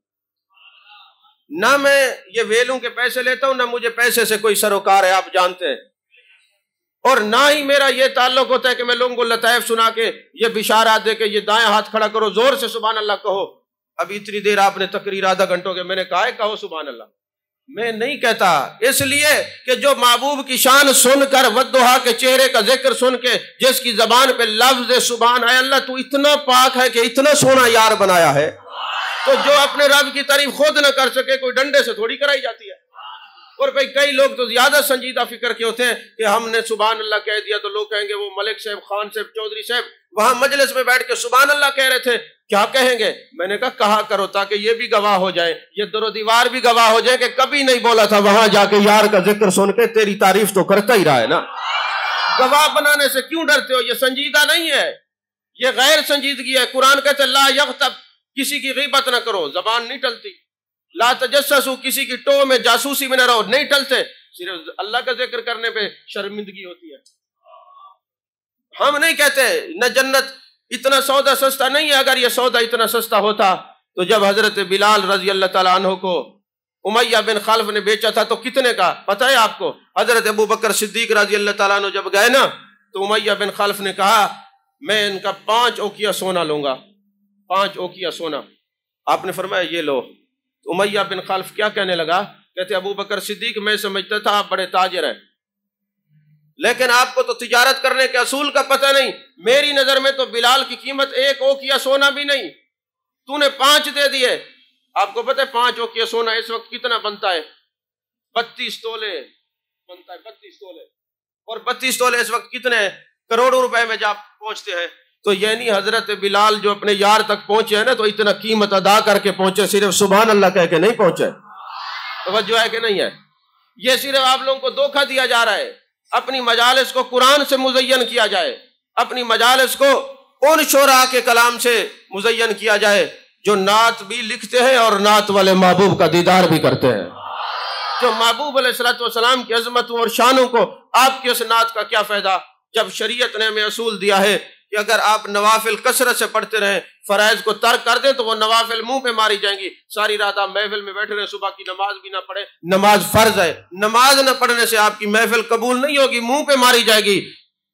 نہ میں یہ ویلوں کے پیسے لیتا ہوں، نہ مجھے پیسے سے کوئی سروکار ہے، آپ جانتے ہیں، اور نہ ہی میرا یہ تعلق ہوتا ہے کہ میں لوگوں کو لطائف سنا کے یہ بشارات دے کے یہ دائیں ہاتھ کھڑا کرو، زور سے سبحان اللہ کہو۔ ابھی اتنی دیر آپ نے تقریر آدھا گھنٹوں کے، میں نے کہا ہے کہو سبحان اللہ، میں نہیں کہتا، اس لیے کہ جو محبوب کی شان سن کر، والضحیٰ کے چہرے کا ذکر سن کے، جس کی زبان پہ لفظ سبحان ہے، اللہ تو اتنا پاک ہے کہ اتنا سونا یار بنایا ہے، تو جو اپنے رب کی تعریف خود نہ کر سکے، کوئی ڈنڈے سے تھوڑی کرائی جاتی ہے۔ اور بھئی کئی لوگ تو زیادہ سنجیدہ فکر کے ہوتے ہیں کہ ہم نے سبحان اللہ کہہ دیا تو لوگ کہیں گے وہ ملک صاحب، خان صاحب، چودھری صاحب وہاں مجلس میں بیٹھ کے سبحان اللہ کہہ رہے تھے، کیا کہیں گے؟ میں نے کہا کرو تاکہ یہ بھی گواہ ہو جائے، یہ در و دیوار بھی گواہ ہو جائے کہ کبھی نہیں بولا تھا، وہاں جا کے یار کا ذکر سن کے تیری تعریف تو کرتا ہی رہا ہے نا۔ گواہ بنانے سے کیوں ڈرتے ہو؟ یہ سنجیدہ نہیں ہے، یہ غیر سنجیدگی ہے۔ قرآن کہتے ہیں لا یغتب، کسی کی غیبت نہ کرو، زبان نہیں ٹلتی۔ لا تجسسو، کسی کی ٹو میں جاسوسی میں نہ رہو، نہیں ٹلتے، صرف اللہ کا ذکر کرنے پہ شرمندگی ہوتی ہے۔ ہم نہیں کہتے نہ جنت اتنا سودا سستا نہیں ہے. اگر یہ سودا اتنا سستا ہوتا تو جب حضرت بلال رضی اللہ تعالیٰ عنہ کو امیہ بن خلف نے بیچا تھا تو کتنے کا پتہ ہے آپ کو؟ حضرت ابو بکر صدیق رضی اللہ تعالیٰ عنہ جب گئے نا تو امیہ بن خلف نے کہا میں ان کا 5 اوقیہ سونا لوں گا، 5 اوقیہ سونا. آپ نے فرمایا یہ لو. تو امیہ بن خلف کیا کہنے لگا؟ کہتے ابو بکر صدیق میں سمجھتا تھا آپ بڑے تاجر ہیں، لیکن آپ کو تو تجارت کرنے کے اصول کا پتہ نہیں. میری نظر میں تو بلال کی قیمت 1 اوقیہ سونا بھی نہیں، تو نے 5 دے دیے. آپ کو پتہ ہے 5 اوقیہ سونا اس وقت کتنا بنتا ہے؟ 32 تولے بنتا ہے، 32 تولے. اور 32 تولے اس وقت کتنے کروڑوں روپے میں جا پہنچتے ہیں. تو یعنی حضرت بلال جو اپنے یار تک پہنچے ہیں نا تو اتنا قیمت ادا کر کے پہنچے، صرف سبحان اللہ کہہ کے نہیں پہنچے. توجہ ہے کہ نہیں ہے؟ یہ صرف آپ لوگوں کو دھوکہ دیا جا رہا ہے. اپنی مجالس کو قرآن سے مزین کیا جائے، اپنی مجالس کو ان شعراء کے کلام سے مزین کیا جائے جو نعت بھی لکھتے ہیں اور نعت والے محبوب کا دیدار بھی کرتے ہیں. جو محبوب علیہ السلام کی عظمتوں اور شانوں کو آپ کی اس نعت کا کیا فائدہ، جب شریعت نے ہمیں اصول دیا ہے کہ اگر آپ نوافل کثرت سے پڑھتے رہیں، فرائض کو ترک کر دیں تو وہ نوافل منہ پہ ماری جائیں گی. ساری رات آپ محفل میں بیٹھے رہیں، صبح کی نماز بھی نہ پڑھیں. نماز فرض ہے، نماز نہ پڑھنے سے آپ کی محفل قبول نہیں ہوگی، منہ پہ ماری جائے گی.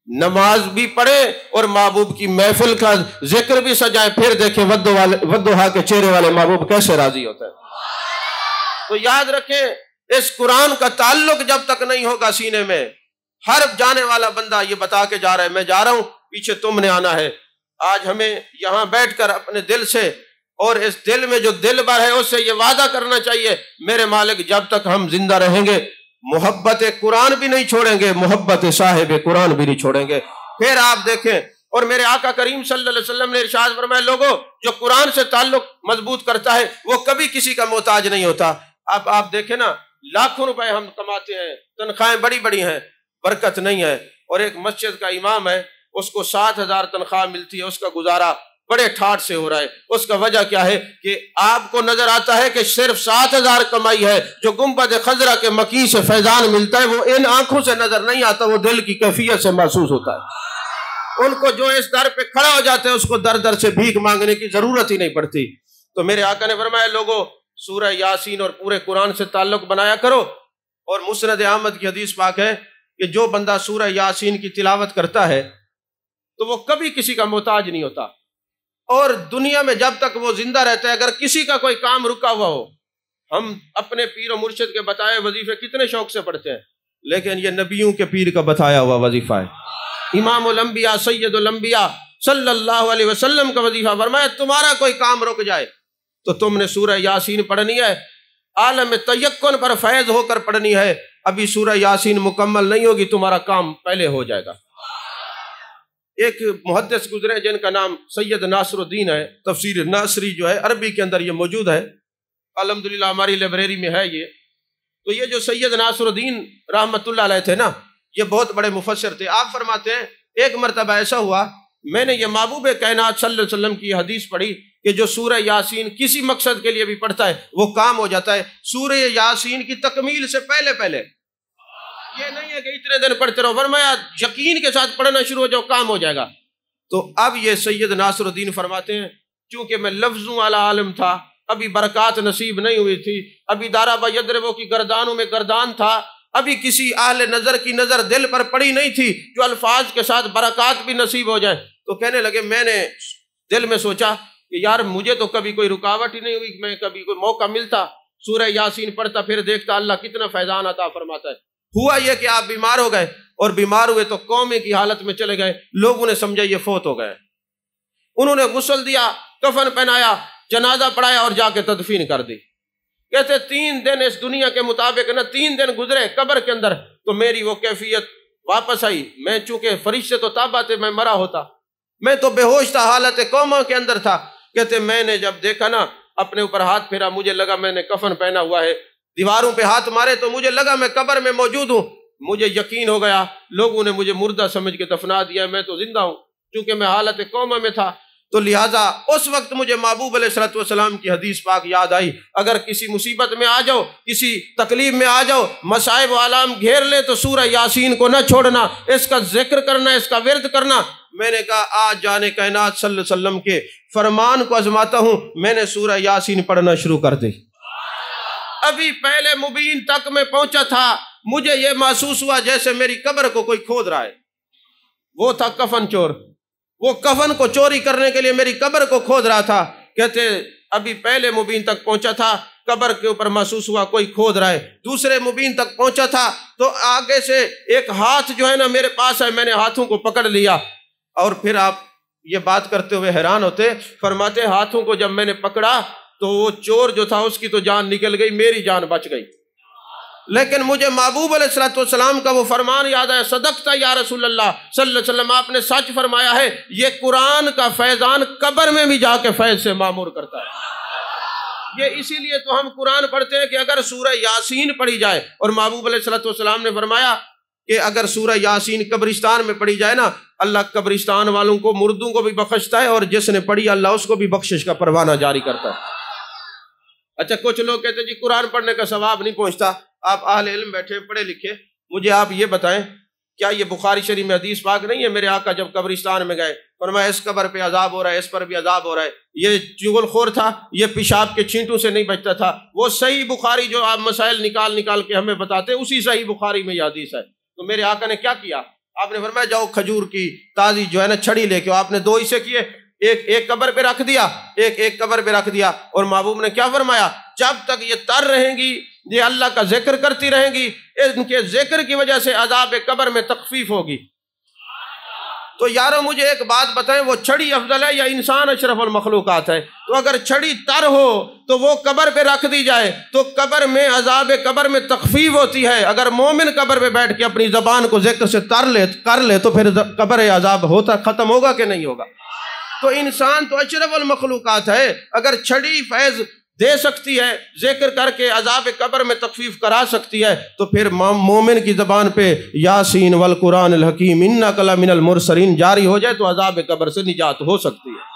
نماز بھی پڑھیں اور محبوب کی محفل کا ذکر بھی سجائیں، پھر دیکھیں ودھوہا کے چہرے والے محبوب کیسے راضی ہوتا ہے. تو یاد رکھیں اس قرآن کا تعلق جب تک نہیں ہوگا سینے میں، ہر جانے والا بندہ یہ بتا کے جا رہا ہے میں جا رہا ہوں، پیچھے تم نے آنا ہے. آج ہمیں یہاں بیٹھ کر اپنے دل سے اور اس دل میں جو دل بھر ہے اس سے یہ وعدہ کرنا چاہیے میرے مالک جب تک ہم زندہ رہیں گے محبت قرآن بھی نہیں چھوڑیں گے، محبت صاحب قرآن بھی نہیں چھوڑیں گے. پھر آپ دیکھیں اور میرے آقا کریم صلی اللہ علیہ وسلم نے ارشاد فرمایا لوگوں جو قرآن سے تعلق مضبوط کرتا ہے وہ کبھی کسی کا محتاج نہیں ہوتا. اب آپ دیکھیں نا لاکھوں روپے ہم کماتے ہیں، تنخواہیں بڑی بڑی ہیں، برکت نہیں ہے. اور ایک مسجد کا امام ہے اس کو 7,000 تنخواہ ملتی ہے، اس کا گزارا بڑے ٹھاٹ سے ہو رہا ہے. اس کا وجہ کیا ہے کہ آپ کو نظر آتا ہے کہ صرف 7,000 کمائی ہے. جو گنبد خضرا کے مکی سے فیضان ملتا ہے وہ ان آنکھوں سے نظر نہیں آتا، وہ دل کی کیفیت سے محسوس ہوتا ہے. ان کو جو اس در پہ کھڑا ہو جاتے ہیں اس کو در در سے بھیک مانگنے کی ضرورت ہی نہیں پڑتی. تو میرے آقا نے فرمایا لوگوں سورہ یاسین اور پورے قرآن سے تعلق بنایا کرو. اور مسند احمد کی حدیث پاک ہے کہ جو بندہ سورہ یاسین کی تلاوت کرتا ہے تو وہ کبھی کسی کا محتاج نہیں ہوتا. اور دنیا میں جب تک وہ زندہ رہتا ہے اگر کسی کا کوئی کام رکا ہوا ہو، ہم اپنے پیر و مرشد کے بتائے وظیفے کتنے شوق سے پڑھتے ہیں، لیکن یہ نبیوں کے پیر کا بتایا ہوا وظیفہ ہے. امام الانبیاء سید الانبیاء صلی اللہ علیہ وسلم کا وظیفہ فرمایا تمہارا کوئی کام رک جائے تو تم نے سورہ یاسین پڑھنی ہے، عالم تیقن پر فیض ہو کر پڑھنی ہے. ابھی سورہ یاسین مکمل نہیں ہوگی تمہارا کام پہلے ہو جائے گا. ایک محدث گزرے جن کا نام سید ناصر الدین ہے، تفسیر ناصری جو ہے عربی کے اندر یہ موجود ہے، الحمدللہ ہماری لائبریری میں ہے یہ. تو یہ جو سید ناصر الدین رحمت اللہ علیہ تھے نا یہ بہت بڑے مفسر تھے. آپ فرماتے ہیں ایک مرتبہ ایسا ہوا میں نے یہ محبوب کائنات صلی اللہ علیہ وسلم کی حدیث پڑھی کہ جو سورہ یاسین کسی مقصد کے لیے بھی پڑھتا ہے وہ کام ہو جاتا ہے. سورہ یاسین کی تکمیل سے پہلے یہ نہیں ہے کہ اتنے دن پڑھتے رہو، فرمایا یقین کے ساتھ پڑھنا شروع ہو جاؤ کام ہو جائے گا. تو اب یہ سید ناصر الدین فرماتے ہیں چونکہ میں لفظوں والا عالم تھا، ابھی برکات نصیب نہیں ہوئی تھی، ابھی دارا یدربو کی گردانوں میں گردان تھا، ابھی کسی اہل نظر کی نظر دل پر پڑی نہیں تھی جو الفاظ کے ساتھ برکات بھی نصیب ہو جائیں. تو کہنے لگے میں نے دل میں سوچا کہ یار مجھے تو کبھی کوئی رکاوٹ ہی نہیں ہوئی، میں کبھی کوئی موقع ملتا سورہ یاسین پڑھتا پھر دیکھتا اللہ کتنا فیضان عطا فرماتا ہے. ہوا یہ کہ آپ بیمار ہو گئے اور بیمار ہوئے تو قومی کی حالت میں چلے گئے، لوگوں نے سمجھا یہ فوت ہو گئے. انہوں نے غسل دیا، کفن پہنایا، جنازہ پڑھایا اور جا کے تدفین کر دی. کہتے 3 دن اس دنیا کے مطابق نا 3 دن گزرے قبر کے اندر تو میری وہ کیفیت واپس آئی. میں چونکہ فرشتے تو تابع تھے، میں مرا ہوتا، میں تو بے ہوش تھا، حالت کوما کے اندر تھا. کہتے میں نے جب دیکھا نا اپنے اوپر ہاتھ پھیرا، مجھے لگا میں نے کفن پہنا ہوا ہے، دیواروں پہ ہاتھ مارے تو مجھے لگا میں قبر میں موجود ہوں. مجھے یقین ہو گیا لوگوں نے مجھے مردہ سمجھ کے دفنا دیا، میں تو زندہ ہوں چونکہ میں حالت کوما میں تھا. تو لہٰذا اس وقت مجھے محبوب علیہ الصلوۃ والسلام کی حدیث پاک یاد آئی، اگر کسی مصیبت میں آ جاؤ، کسی تکلیف میں آ جاؤ، مصائب و آلام گھیر لے تو سورہ یاسین کو نہ چھوڑنا، اس کا ذکر کرنا، اس کا ورد کرنا۔ میں نے کہا آج جان کائنات صلی اللہ علیہ وسلم کے فرمان کو آزماتا ہوں، میں نے سورہ یاسین پڑھنا شروع کر دی۔ ابھی پہلے مبین تک میں پہنچا تھا، مجھے یہ محسوس ہوا جیسے میری قبر کو کوئی کھود رہا ہے۔ وہ تھا کفن چور، وہ کفن کو چوری کرنے کے لیے میری قبر کو کھود رہا تھا۔ کہتے ابھی پہلے مبین تک پہنچا تھا، قبر کے اوپر محسوس ہوا کوئی کھود رہا ہے۔ دوسرے مبین تک پہنچا تھا تو آگے سے ایک ہاتھ جو ہے نا میرے پاس ہے، میں نے ہاتھوں کو پکڑ لیا، اور پھر آپ یہ بات کرتے ہوئے حیران ہوتے، فرماتے ہاتھوں کو جب میں نے پکڑا تو وہ چور جو تھا اس کی تو جان نکل گئی، میری جان بچ گئی۔ لیکن مجھے محبوب علیہ الصلوۃ والسلام کا وہ فرمان یاد آیا، صدقت یا رسول اللہ صلی اللہ علیہ وسلم، آپ نے سچ فرمایا ہے، یہ قرآن کا فیضان قبر میں بھی جا کے فیض سے معمور کرتا ہے۔ یہ اسی لیے تو ہم قرآن پڑھتے ہیں کہ اگر سورہ یاسین پڑھی جائے، اور محبوب علیہ الصلوۃ والسلام نے فرمایا کہ اگر سورہ یاسین قبرستان میں پڑھی جائے نا، اللہ قبرستان والوں کو، مردوں کو بھی بخشتا ہے، اور جس نے پڑھی اللہ اس کو بھی بخشش کا پروانہ جاری کرتا ہے۔ اچھا کچھ لوگ کہتے ہیں جی قرآن پڑھنے کا ثواب نہیں پہنچتا۔ آپ اہل علم بیٹھے پڑھے لکھے، مجھے آپ یہ بتائیں، کیا یہ بخاری شریف میں حدیث پاک نہیں ہے؟ میرے آقا جب قبرستان میں گئے فرمایا اس قبر پہ عذاب ہو رہا ہے، اس پر بھی عذاب ہو رہا ہے۔ یہ چغل خور تھا، یہ پیشاب کے چھینٹوں سے نہیں بچتا تھا۔ وہ صحیح بخاری جو آپ مسائل نکال نکال کے ہمیں بتاتے، اسی صحیح بخاری میں یہ حدیث ہے۔ تو میرے آقا نے کیا کیا؟ آپ نے فرمایا جاؤ کھجور کی تازی جو ہے نا چھڑی لے کے، آپ نے دو حصے کیے، ایک قبر پہ رکھ دیا، ایک قبر پہ رکھ دیا، اور محبوب نے کیا فرمایا؟ جب تک یہ تر رہیں گی، یہ اللہ کا ذکر کرتی رہیں گی، ان کے ذکر کی وجہ سے عذاب قبر میں تخفیف ہوگی۔ تو یارو مجھے ایک بات بتائیں، وہ چھڑی افضل ہے یا انسان اشرف المخلوقات ہے؟ تو اگر چھڑی تر ہو تو وہ قبر پہ رکھ دی جائے تو قبر میں عذاب قبر میں تخفیف ہوتی ہے۔ اگر مومن قبر پہ بیٹھ کے اپنی زبان کو ذکر سے کر لے تو پھر قبر عذاب ہوتا ختم ہوگا کہ نہیں ہوگا؟ تو انسان تو اشرف المخلوقات ہے، اگر چھڑی فیض دے سکتی ہے، ذکر کر کے عذاب قبر میں تخفیف کرا سکتی ہے، تو پھر مومن کی زبان پہ یاسین والقرآن الحکیم انک لمن المرسلین جاری ہو جائے تو عذاب قبر سے نجات ہو سکتی ہے۔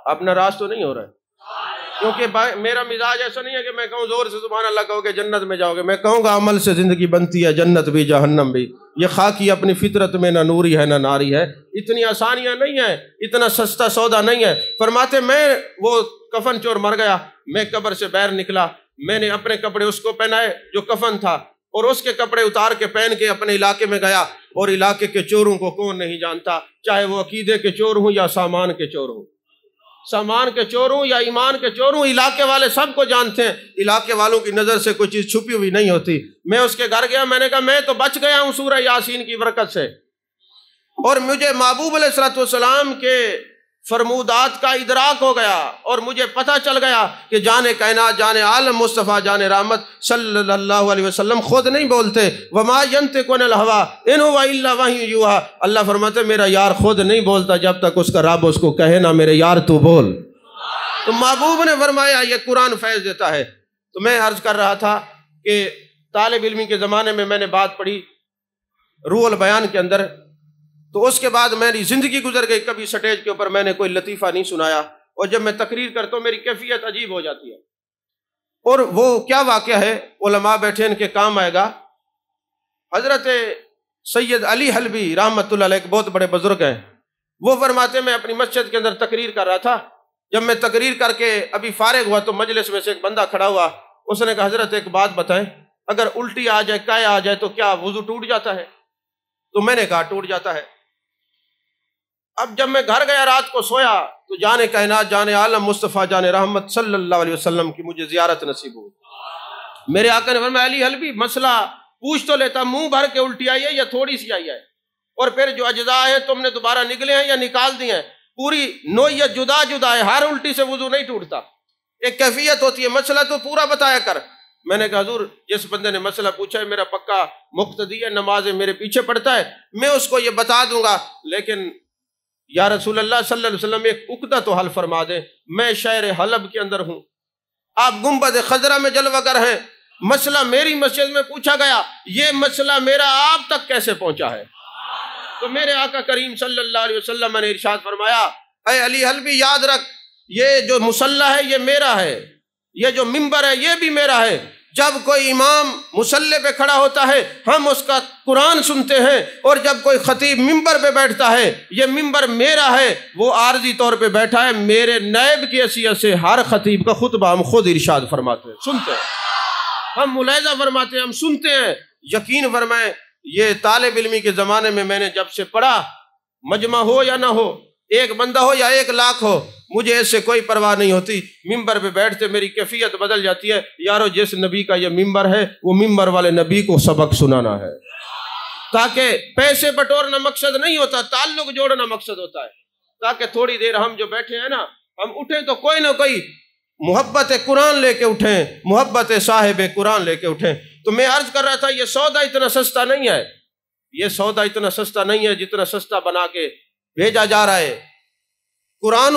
اپنا راز تو نہیں ہو رہا ہے، کیونکہ میرا مزاج ایسا نہیں ہے کہ میں کہوں زور سے سبحان اللہ کہو کہ جنت میں جاؤ گے، میں کہوں گا عمل سے زندگی بنتی ہے، جنت بھی جہنم بھی۔ یہ خاکی اپنی فطرت میں نہ نوری ہے نہ ناری ہے، اتنی آسانیاں نہیں ہیں، اتنا سستا سودا نہیں ہے۔ فرماتے میں وہ کفن چور مر گیا، میں قبر سے باہر نکلا، میں نے اپنے کپڑے اس کو پہنائے جو کفن تھا، اور اس کے کپڑے اتار کے پہن کے اپنے علاقے میں گیا، اور علاقے کے چوروں کو کون نہیں جانتا، چاہے وہ عقیدے کے چور ہوں یا سامان کے چور ہوں، سامان کے چور ہوں یا ایمان کے چور ہوں، علاقے والے سب کو جانتے ہیں، علاقے والوں کی نظر سے کوئی چیز چھپی ہوئی نہیں ہوتی۔ میں اس کے گھر گیا، میں نے کہا میں تو بچ گیا ہوں سورہ یاسین کی برکت سے، اور مجھے محبوب علیہ الصلوۃ والسلام کے فرمودات کا ادراک ہو گیا، اور مجھے پتہ چل گیا کہ جان کائنات، جان عالم مصطفیٰ، جان رحمت صلی اللہ علیہ وسلم خود نہیں بولتے، وما ینطق عن الہوی ان هو الا وحی یوحی، اللہ فرماتے میرا یار خود نہیں بولتا جب تک اس کا رب اس کو کہے نا میرے یار تو بول۔ تو محبوب نے فرمایا یہ قرآن فیض دیتا ہے۔ تو میں عرض کر رہا تھا کہ طالب علمی کے زمانے میں میں نے بات پڑھی روح البیان کے اندر، تو اس کے بعد میری زندگی گزر گئی، کبھی سٹیج کے اوپر میں نے کوئی لطیفہ نہیں سنایا، اور جب میں تقریر کرتا ہوں میری کیفیت عجیب ہو جاتی ہے۔ اور وہ کیا واقعہ ہے، علماء بیٹھے ان کے کام آئے گا۔ حضرت سید علی حلبی رحمۃ اللہ علیہ بہت بڑے بزرگ ہیں، وہ فرماتے میں اپنی مسجد کے اندر تقریر کر رہا تھا، جب میں تقریر کر کے ابھی فارغ ہوا تو مجلس میں سے ایک بندہ کھڑا ہوا، اس نے کہا حضرت ایک بات بتائیں، اگر الٹی آ جائے، قے آ جائے تو کیا وضو ٹوٹ جاتا ہے؟ تو میں نے کہا ٹوٹ جاتا ہے۔ اب جب میں گھر گیا رات کو سویا تو جان کائنات، جان عالم مصطفیٰ، جان رحمت صلی اللہ علیہ وسلم کی مجھے زیارت نصیب ہوئی۔ میرے آقا نے فرمایا علی حلبی مسئلہ پوچھ تو لیتا، منہ بھر کے الٹی آئی ہے یا تھوڑی سی آئی ہے، اور پھر جو اجزاء ہیں تم نے دوبارہ نکلے ہیں یا نکال دی ہیں، پوری نوعیت جدا جدا ہے، ہر الٹی سے وضو نہیں ٹوٹتا، ایک کیفیت ہوتی ہے، مسئلہ تو پورا بتایا کر۔ میں نے کہا حضور جس بندے نے مسئلہ پوچھا ہے میرا پکا مقتدی ہے، نمازیں میرے پیچھے پڑتا ہے، میں اس کو یہ بتا دوں گا، لیکن یا رسول اللہ صلی اللہ علیہ وسلم ایک عقدہ تو حل فرما دیں، میں شہر حلب کے اندر ہوں، آپ گنبد خضرا میں جلوہ گر ہیں، مسئلہ میری مسجد میں پوچھا گیا، یہ مسئلہ میرا آپ تک کیسے پہنچا ہے؟ تو میرے آقا کریم صلی اللہ علیہ وسلم نے ارشاد فرمایا، اے علی حلبی یاد رکھ، یہ جو مصلی ہے یہ میرا ہے، یہ جو ممبر ہے یہ بھی میرا ہے، جب کوئی امام مصلی پہ کھڑا ہوتا ہے ہم اس کا قرآن سنتے ہیں، اور جب کوئی خطیب ممبر پہ بیٹھتا ہے یہ ممبر میرا ہے، وہ عارضی طور پہ بیٹھا ہے، میرے نائب کی حیثیت سے ہر خطیب کا خطبہ ہم خود ارشاد فرماتے ہیں، سنتے ہیں، ہم ملاحظہ فرماتے ہیں، ہم سنتے ہیں۔ یقین فرمائیں یہ طالب علمی کے زمانے میں میں نے جب سے پڑھا، مجمع ہو یا نہ ہو، ایک بندہ ہو یا 1,00,000 ہو، مجھے اس سے کوئی پرواہ نہیں ہوتی، ممبر پہ بیٹھتے میری کیفیت بدل جاتی ہے، یارو جس نبی کا یہ ممبر ہے وہ ممبر والے نبی کو سبق سنانا ہے، تاکہ پیسے بٹورنا مقصد نہیں ہوتا، تعلق جوڑنا مقصد ہوتا ہے، تاکہ تھوڑی دیر ہم جو بیٹھے ہیں نا، ہم اٹھیں تو کوئی نہ کوئی محبت قرآن لے کے اٹھیں، محبت صاحب قرآن لے کے اٹھیں۔ تو میں عرض کر رہا تھا یہ سودا اتنا سستا نہیں ہے، یہ سودا اتنا سستا نہیں ہے جتنا سستا بنا کے بھیجا جا رہا ہے۔ قرآن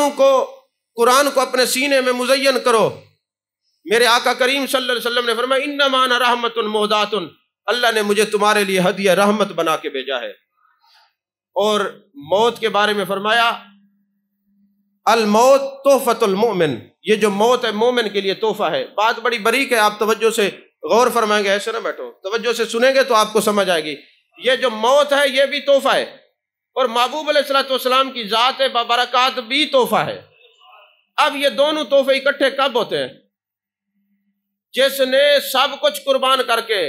کو اپنے سینے میں مزین کرو۔ میرے آقا کریم صلی اللہ علیہ وسلم نے فرمایا انما انا رحمت مہدات، اللہ نے مجھے تمہارے لیے ہدیہ رحمت بنا کے بھیجا ہے۔ اور موت کے بارے میں فرمایا الموت تحفۃ المؤمن، یہ جو موت ہے مومن کے لیے تحفہ ہے۔ بات بڑی باریک ہے، آپ توجہ سے غور فرمائیں گے، ایسے نہ بیٹھو، توجہ سے سنیں گے تو آپ کو سمجھ آئے گی۔ یہ جو موت ہے یہ بھی تحفہ ہے، اور محبوب علیہ الصلوۃ والسلام کی ذات ببرکات بھی تحفہ ہے۔ اب یہ دونوں تحفے اکٹھے کب ہوتے ہیں؟ جس نے سب کچھ قربان کر کے،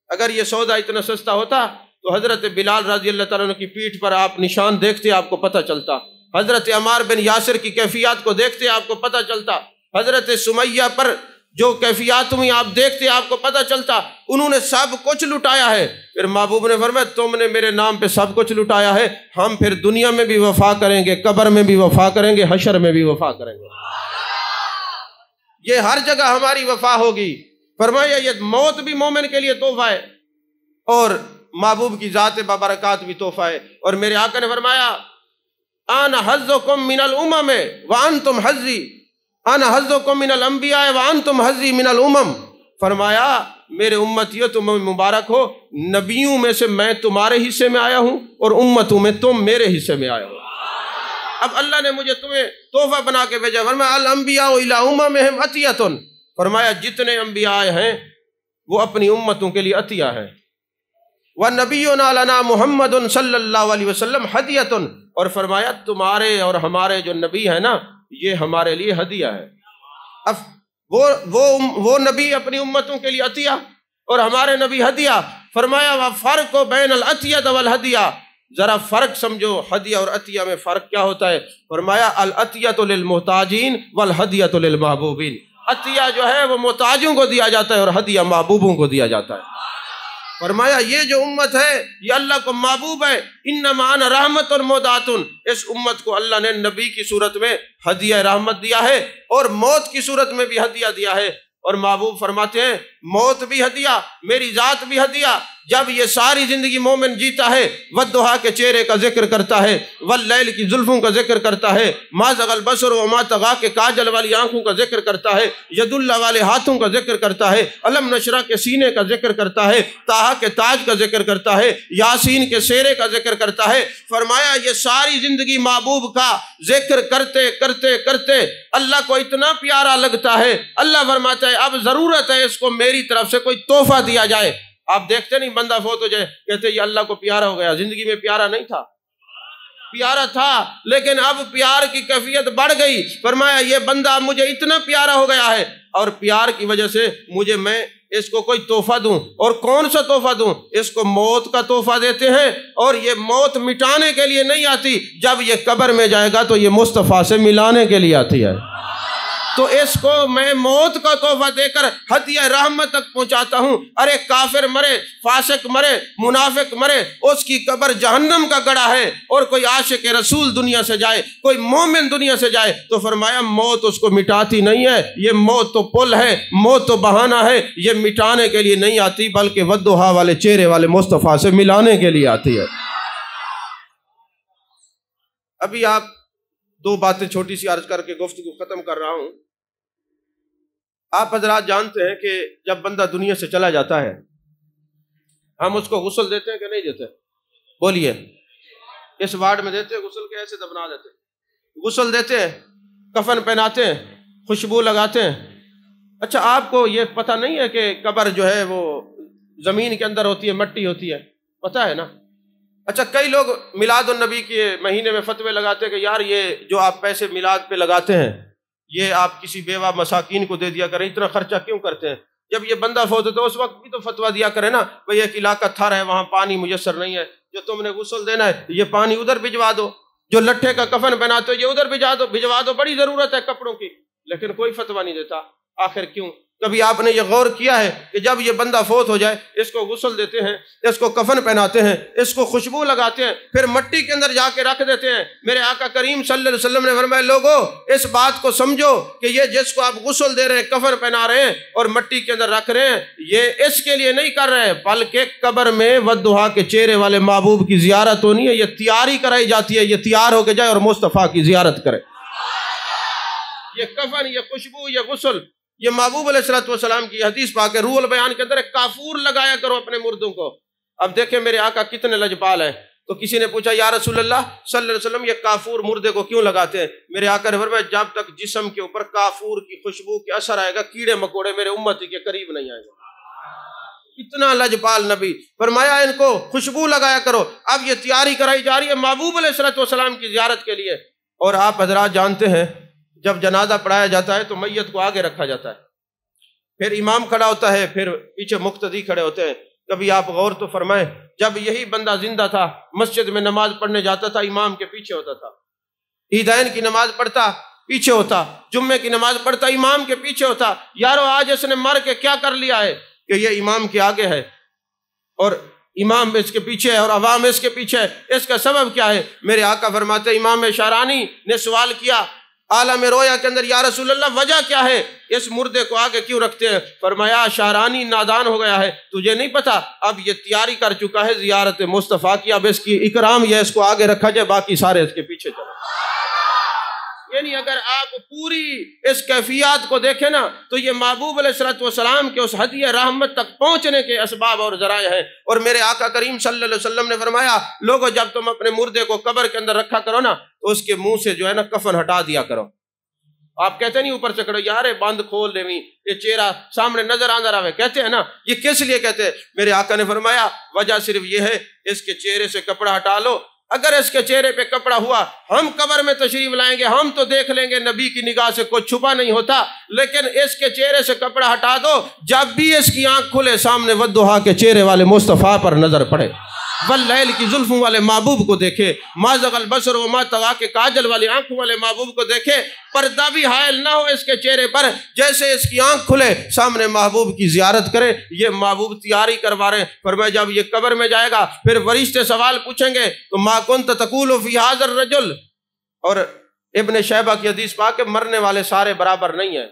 اگر یہ سودا اتنا سستا ہوتا تو حضرت بلال رضی اللہ تعالیٰ عنہ کی پیٹھ پر آپ نشان دیکھتے آپ کو پتہ چلتا، حضرت عمار بن یاسر کی کیفیات کو دیکھتے آپ کو پتہ چلتا، حضرت سمیہ پر جو کیفیات ہوئی آپ دیکھتے آپ کو پتہ چلتا، انہوں نے سب کچھ لٹایا ہے۔ پھر محبوب نے فرمایا تم نے میرے نام پہ سب کچھ لٹایا ہے، ہم پھر دنیا میں بھی وفا کریں گے، قبر میں بھی وفا کریں گے، حشر میں بھی وفا کریں گے، یہ ہر جگہ ہماری وفا ہوگی۔ فرمایا یہ موت بھی مومن کے لیے تحفہ ہے، اور محبوب کی ذات ببرکات بھی تحفہ ہے۔ اور میرے آقا نے فرمایا انا حظکم من الامم وانتم حظی، انا حظکم من الانبیاء وانتم حظی من الامم، فرمایا میرے امتیوں تم مبارک ہو، نبیوں میں سے میں تمہارے حصے میں آیا ہوں اور امتوں میں تم میرے حصے میں آیا ہو۔ اب اللہ نے مجھے تمہیں تحفہ بنا کے بھیجا، فرمایا الانبیاء الی اممہم عطیۃ، فرمایا جتنے انبیاء ہیں وہ اپنی امتوں کے لیے عطیہ ہیں۔ وَنَبِيُّنَا لَنَا مُحَمَّدٌ صلی اللہ علیہ وسلم ہدیۃ، اور فرمایا تمہارے اور ہمارے جو نبی ہیں نا یہ ہمارے لیے ہدیہ ہے۔ اب وہ نبی اپنی امتوں کے لیے عطیہ اور ہمارے نبی ہدیہ، فرمایا وَفَرْقُ بَيْنَ الْعَطِيَّةِ وَالْهَدِيَّةِ، ذرا فرق سمجھو ہدیہ اور عطیہ میں فرق کیا ہوتا ہے۔ فرمایا العطیۃ للمحتاجین والہدیۃ للمحبوبین، عطیہ جو ہے وہ محتاجوں کو دیا جاتا ہے اور ہدیہ محبوبوں کو دیا جاتا ہے۔ فرمایا یہ جو امت ہے یہ اللہ کو محبوب ہے، انما انا رحمت مہدات، اس امت کو اللہ نے نبی کی صورت میں ہدیہ رحمت دیا ہے اور موت کی صورت میں بھی ہدیہ دیا ہے۔ اور محبوب فرماتے ہیں موت بھی ہدیہ، میری ذات بھی ہدیہ۔ جب یہ ساری زندگی مومن جیتا ہے والضحیٰ کے چہرے کا ذکر کرتا ہے، واللیل کی زلفوں کا ذکر کرتا ہے، ما زغ البصر وما طغیٰ کے کاجل والی آنکھوں کا ذکر کرتا ہے، ید اللہ والے ہاتھوں کا ذکر کرتا ہے، علم نشرہ کے سینے کا ذکر کرتا ہے، طٰہٰ کے تاج کا ذکر کرتا ہے، یاسین کے سیرے کا ذکر کرتا ہے۔ فرمایا یہ ساری زندگی محبوب کا ذکر کرتے کرتے کرتے اللہ کو اتنا پیارا لگتا ہے، اللہ فرماتا ہے اب ضرورت ہے اس کو میری طرف سے کوئی تحفہ دیا جائے۔ آپ دیکھتے نہیں بندہ فوت ہو جائے کہتے یہ اللہ کو پیارا ہو گیا، زندگی میں پیارا نہیں تھا، پیارا تھا لیکن اب پیار کی کیفیت بڑھ گئی۔ فرمایا یہ بندہ مجھے اتنا پیارا ہو گیا ہے اور پیار کی وجہ سے میں اس کو کوئی تحفہ دوں، اور کون سا تحفہ دوں؟ اس کو موت کا تحفہ دیتے ہیں، اور یہ موت مٹانے کے لیے نہیں آتی، جب یہ قبر میں جائے گا تو یہ مصطفیٰ سے ملانے کے لیے آتی ہے۔ تو اس کو میں موت کا تحفہ دے کر ہدیہ رحمت تک پہنچاتا ہوں۔ ارے کافر مرے، فاسق مرے، منافق مرے، اس کی قبر جہنم کا گڑھا ہے، اور کوئی عاشق رسول دنیا سے جائے، کوئی مومن دنیا سے جائے تو فرمایا موت اس کو مٹاتی نہیں ہے، یہ موت تو پل ہے، موت تو بہانہ ہے، یہ مٹانے کے لیے نہیں آتی بلکہ والضحیٰ والے چہرے والے مصطفیٰ سے ملانے کے لیے آتی ہے۔ ابھی آپ دو باتیں چھوٹی سی عرض کر کے گفتگو ختم کر رہا ہوں۔ آپ حضرات جانتے ہیں کہ جب بندہ دنیا سے چلا جاتا ہے ہم اس کو غسل دیتے ہیں کہ نہیں دیتے؟ بولیے، اس وارڈ میں دیتے ہیں غسل کے ایسے دفنا دیتے ہیں؟ غسل دیتے ہیں، کفن پہناتے ہیں، خوشبو لگاتے ہیں۔ اچھا آپ کو یہ پتہ نہیں ہے کہ قبر جو ہے وہ زمین کے اندر ہوتی ہے، مٹی ہوتی ہے، پتہ ہے نا؟ اچھا کئی لوگ میلاد النبی کے مہینے میں فتوے لگاتے ہیں کہ یار یہ جو آپ پیسے میلاد پہ لگاتے ہیں یہ آپ کسی بیوہ مساکین کو دے دیا کریں، اتنا خرچہ کیوں کرتے ہیں؟ جب یہ بندہ فوت ہوتا ہے اس وقت بھی تو فتویٰ دیا کرے نا، بھئی ایک علاقہ تھر ہے وہاں پانی میسر نہیں ہے، جو تم نے غسل دینا ہے یہ پانی ادھر بھجوا دو، جو لٹھے کا کفن بناتے ہو یہ ادھر بھجوا دو، بڑی ضرورت ہے کپڑوں کی، لیکن کوئی فتویٰ نہیں دیتا۔ آخر کیوں؟ کبھی آپ نے یہ غور کیا ہے کہ جب یہ بندہ فوت ہو جائے اس کو غسل دیتے ہیں، اس کو کفن پہناتے ہیں، اس کو خوشبو لگاتے ہیں، پھر مٹی کے اندر جا کے رکھ دیتے ہیں۔ میرے آقا کریم صلی اللہ علیہ وسلم نے فرمایا لوگو اس بات کو سمجھو کہ یہ جس کو آپ غسل دے رہے ہیں، کفن پہنا رہے ہیں اور مٹی کے اندر رکھ رہے ہیں، یہ اس کے لیے نہیں کر رہے ہیں بلکہ قبر میں والضحیٰ کے چہرے والے محبوب کی زیارت ہونی ہے، یہ تیاری کرائی جاتی ہے، یہ تیار ہو کے جائے اور مصطفیٰ کی زیارت کرے۔ یہ کفن، یہ خوشبو، یہ غسل، یہ محبوب علیہ السلام کی حدیث پاک ہے، روح البیان کے اندر ایک کافور لگایا کرو اپنے مردوں کو۔ اب دیکھیں میرے آقا کتنے لجپال ہیں۔ تو کسی نے پوچھا یا رسول اللہ صلی اللہ علیہ وسلم یہ کافور مردے کو کیوں لگاتے ہیں؟ میرے آقا نے فرمایا جب تک جسم کے اوپر کافور کی خوشبو کے اثر آئے گا کیڑے مکوڑے میرے امتی کے قریب نہیں آئے گا۔ اتنا لجپال نبی، فرمایا ان کو خوشبو لگایا کرو۔ اب یہ تیاری کرائی جا رہی ہے محبوب علیہ السلام کی زیارت کے لیے۔ اور آپ حضرات جانتے ہیں جب جنازہ پڑھایا جاتا ہے تو میت کو آگے رکھا جاتا ہے، پھر امام کھڑا ہوتا ہے، پھر پیچھے مقتدی کھڑے ہوتے ہیں۔ کبھی آپ غور تو فرمائیں جب یہی بندہ زندہ تھا مسجد میں نماز پڑھنے جاتا تھا امام کے پیچھے ہوتا تھا، عیدین کی نماز پڑھتا پیچھے ہوتا، جمعے کی نماز پڑھتا امام کے پیچھے ہوتا۔ یارو آج اس نے مر کے کیا کر لیا ہے کہ یہ امام کے آگے ہے اور امام اس کے پیچھے ہے اور عوام اس کے پیچھے ہے، اس کا سبب کیا ہے؟ میرے آقا فرماتے امام شعرانی نے سوال کیا عالم رویا کے اندر یا رسول اللہ وجہ کیا ہے اس مردے کو آگے کیوں رکھتے ہیں؟ فرمایا شعرانی نادان ہو گیا ہے، تجھے نہیں پتا اب یہ تیاری کر چکا ہے زیارت مصطفیٰ کی، اب اس کی اکرام یہ اس کو آگے رکھا جائے باقی سارے اس کے پیچھے چلے۔ یعنی اگر آپ پوری اس کیفیات کو دیکھیں نا تو یہ محبوب علیہ السلام کے اس ہدیہ رحمت تک پہنچنے کے اسباب اور ذرائع ہیں۔ اور میرے آقا کریم صلی اللہ علیہ وسلم نے فرمایا لوگوں جب تم اپنے مردے کو قبر کے اندر رکھا کرو نا تو اس کے منہ سے جو ہے نا کفن ہٹا دیا کرو۔ آپ کہتے نہیں اوپر سے کرو یار بند کھول دے یہ چہرہ سامنے نظر آندہ رہے، کہتے ہیں نا، یہ کس لیے کہتے ہیں؟ میرے آقا نے فرمایا وجہ صرف یہ ہے اس کے چہرے سے کپڑا ہٹا لو، اگر اس کے چہرے پہ کپڑا ہوا ہم قبر میں تشریف لائیں گے ہم تو دیکھ لیں گے نبی کی نگاہ سے کوئی چھپا نہیں ہوتا، لیکن اس کے چہرے سے کپڑا ہٹا دو جب بھی اس کی آنکھ کھلے سامنے والضحیٰ کے چہرے والے مصطفیٰ پر نظر پڑے، واللیل کی زلفوں والے محبوب کو دیکھے، ما زغ البصر وما طغیٰ کے کاجل والے آنکھوں والے محبوب کو دیکھے، پردہ بھی حائل نہ ہو اس کے چہرے پر، جیسے اس کی آنکھ کھلے سامنے محبوب کی زیارت کرے۔ یہ محبوب تیاری کروا رہے ہیں۔ فرمایا جب یہ قبر میں جائے گا پھر فرشتے سوال پوچھیں گے تو ما کنت تقول فی ھذا الرجل، اور ابن شیبہ کی حدیث پاک کہ مرنے والے سارے برابر نہیں ہیں،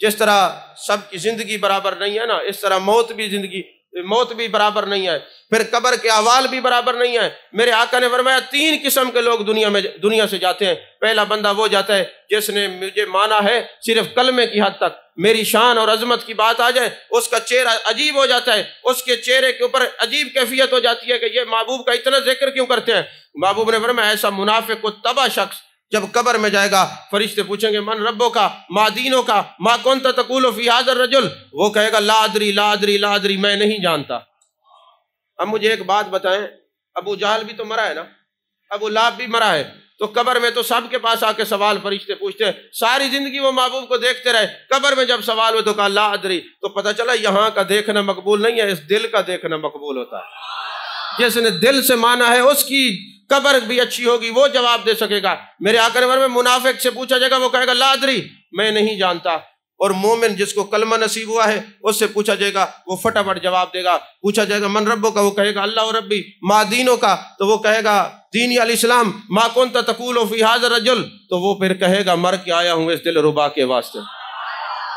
جس طرح سب کی زندگی برابر نہیں ہے نا اس طرح موت بھی برابر نہیں ہے، پھر قبر کے احوال بھی برابر نہیں ہے۔ میرے آقا نے فرمایا 3 قسم کے لوگ دنیا سے جاتے ہیں۔ پہلا بندہ وہ جاتا ہے جس نے مجھے مانا ہے صرف کلمے کی حد تک، میری شان اور عظمت کی بات آ جائے اس کا چہرہ عجیب ہو جاتا ہے، اس کے چہرے کے اوپر عجیب کیفیت ہو جاتی ہے کہ یہ محبوب کا اتنا ذکر کیوں کرتے ہیں۔ محبوب نے فرمایا ایسا منافق و تباہ شخص جب قبر میں جائے گا فرشتے پوچھیں گے من ربو کا ما دینوں کا ما کنت تقول فی ھذا الرجل، وہ کہے گا لا ادری لا ادری لا ادری، میں نہیں جانتا۔ اب مجھے ایک بات بتائیں، ابو جہل بھی تو مرا ہے نا، ابو لہب بھی مرا ہے، تو قبر میں تو سب کے پاس آ کے سوال فرشتے پوچھتے ہیں، ساری زندگی وہ محبوب کو دیکھتے رہے، قبر میں جب سوال ہوئے تو کہا لا ادری، تو پتہ چلا یہاں کا دیکھنا مقبول نہیں ہے، اس دل کا دیکھنا مقبول ہوتا ہے۔ جس نے دل سے مانا ہے اس کی قبر بھی اچھی ہوگی، وہ جواب دے سکے گا۔ میرے آقا نے فرمایا منافق سے پوچھا جائے گا وہ کہے گا لا ادری، میں نہیں جانتا، اور مومن جس کو کلمہ نصیب ہوا ہے اس سے پوچھا جائے گا وہ فٹافٹ جواب دے گا۔ پوچھا جائے گا من ربو کا، وہ کہے گا اللہ ربی، ما دینوں کا، تو وہ کہے گا دینی الاسلام، ما کنت تقول فی ھذا الرجل، تو وہ پھر کہے گا مر کے آیا ہوں اس دل ربا کے واسطے۔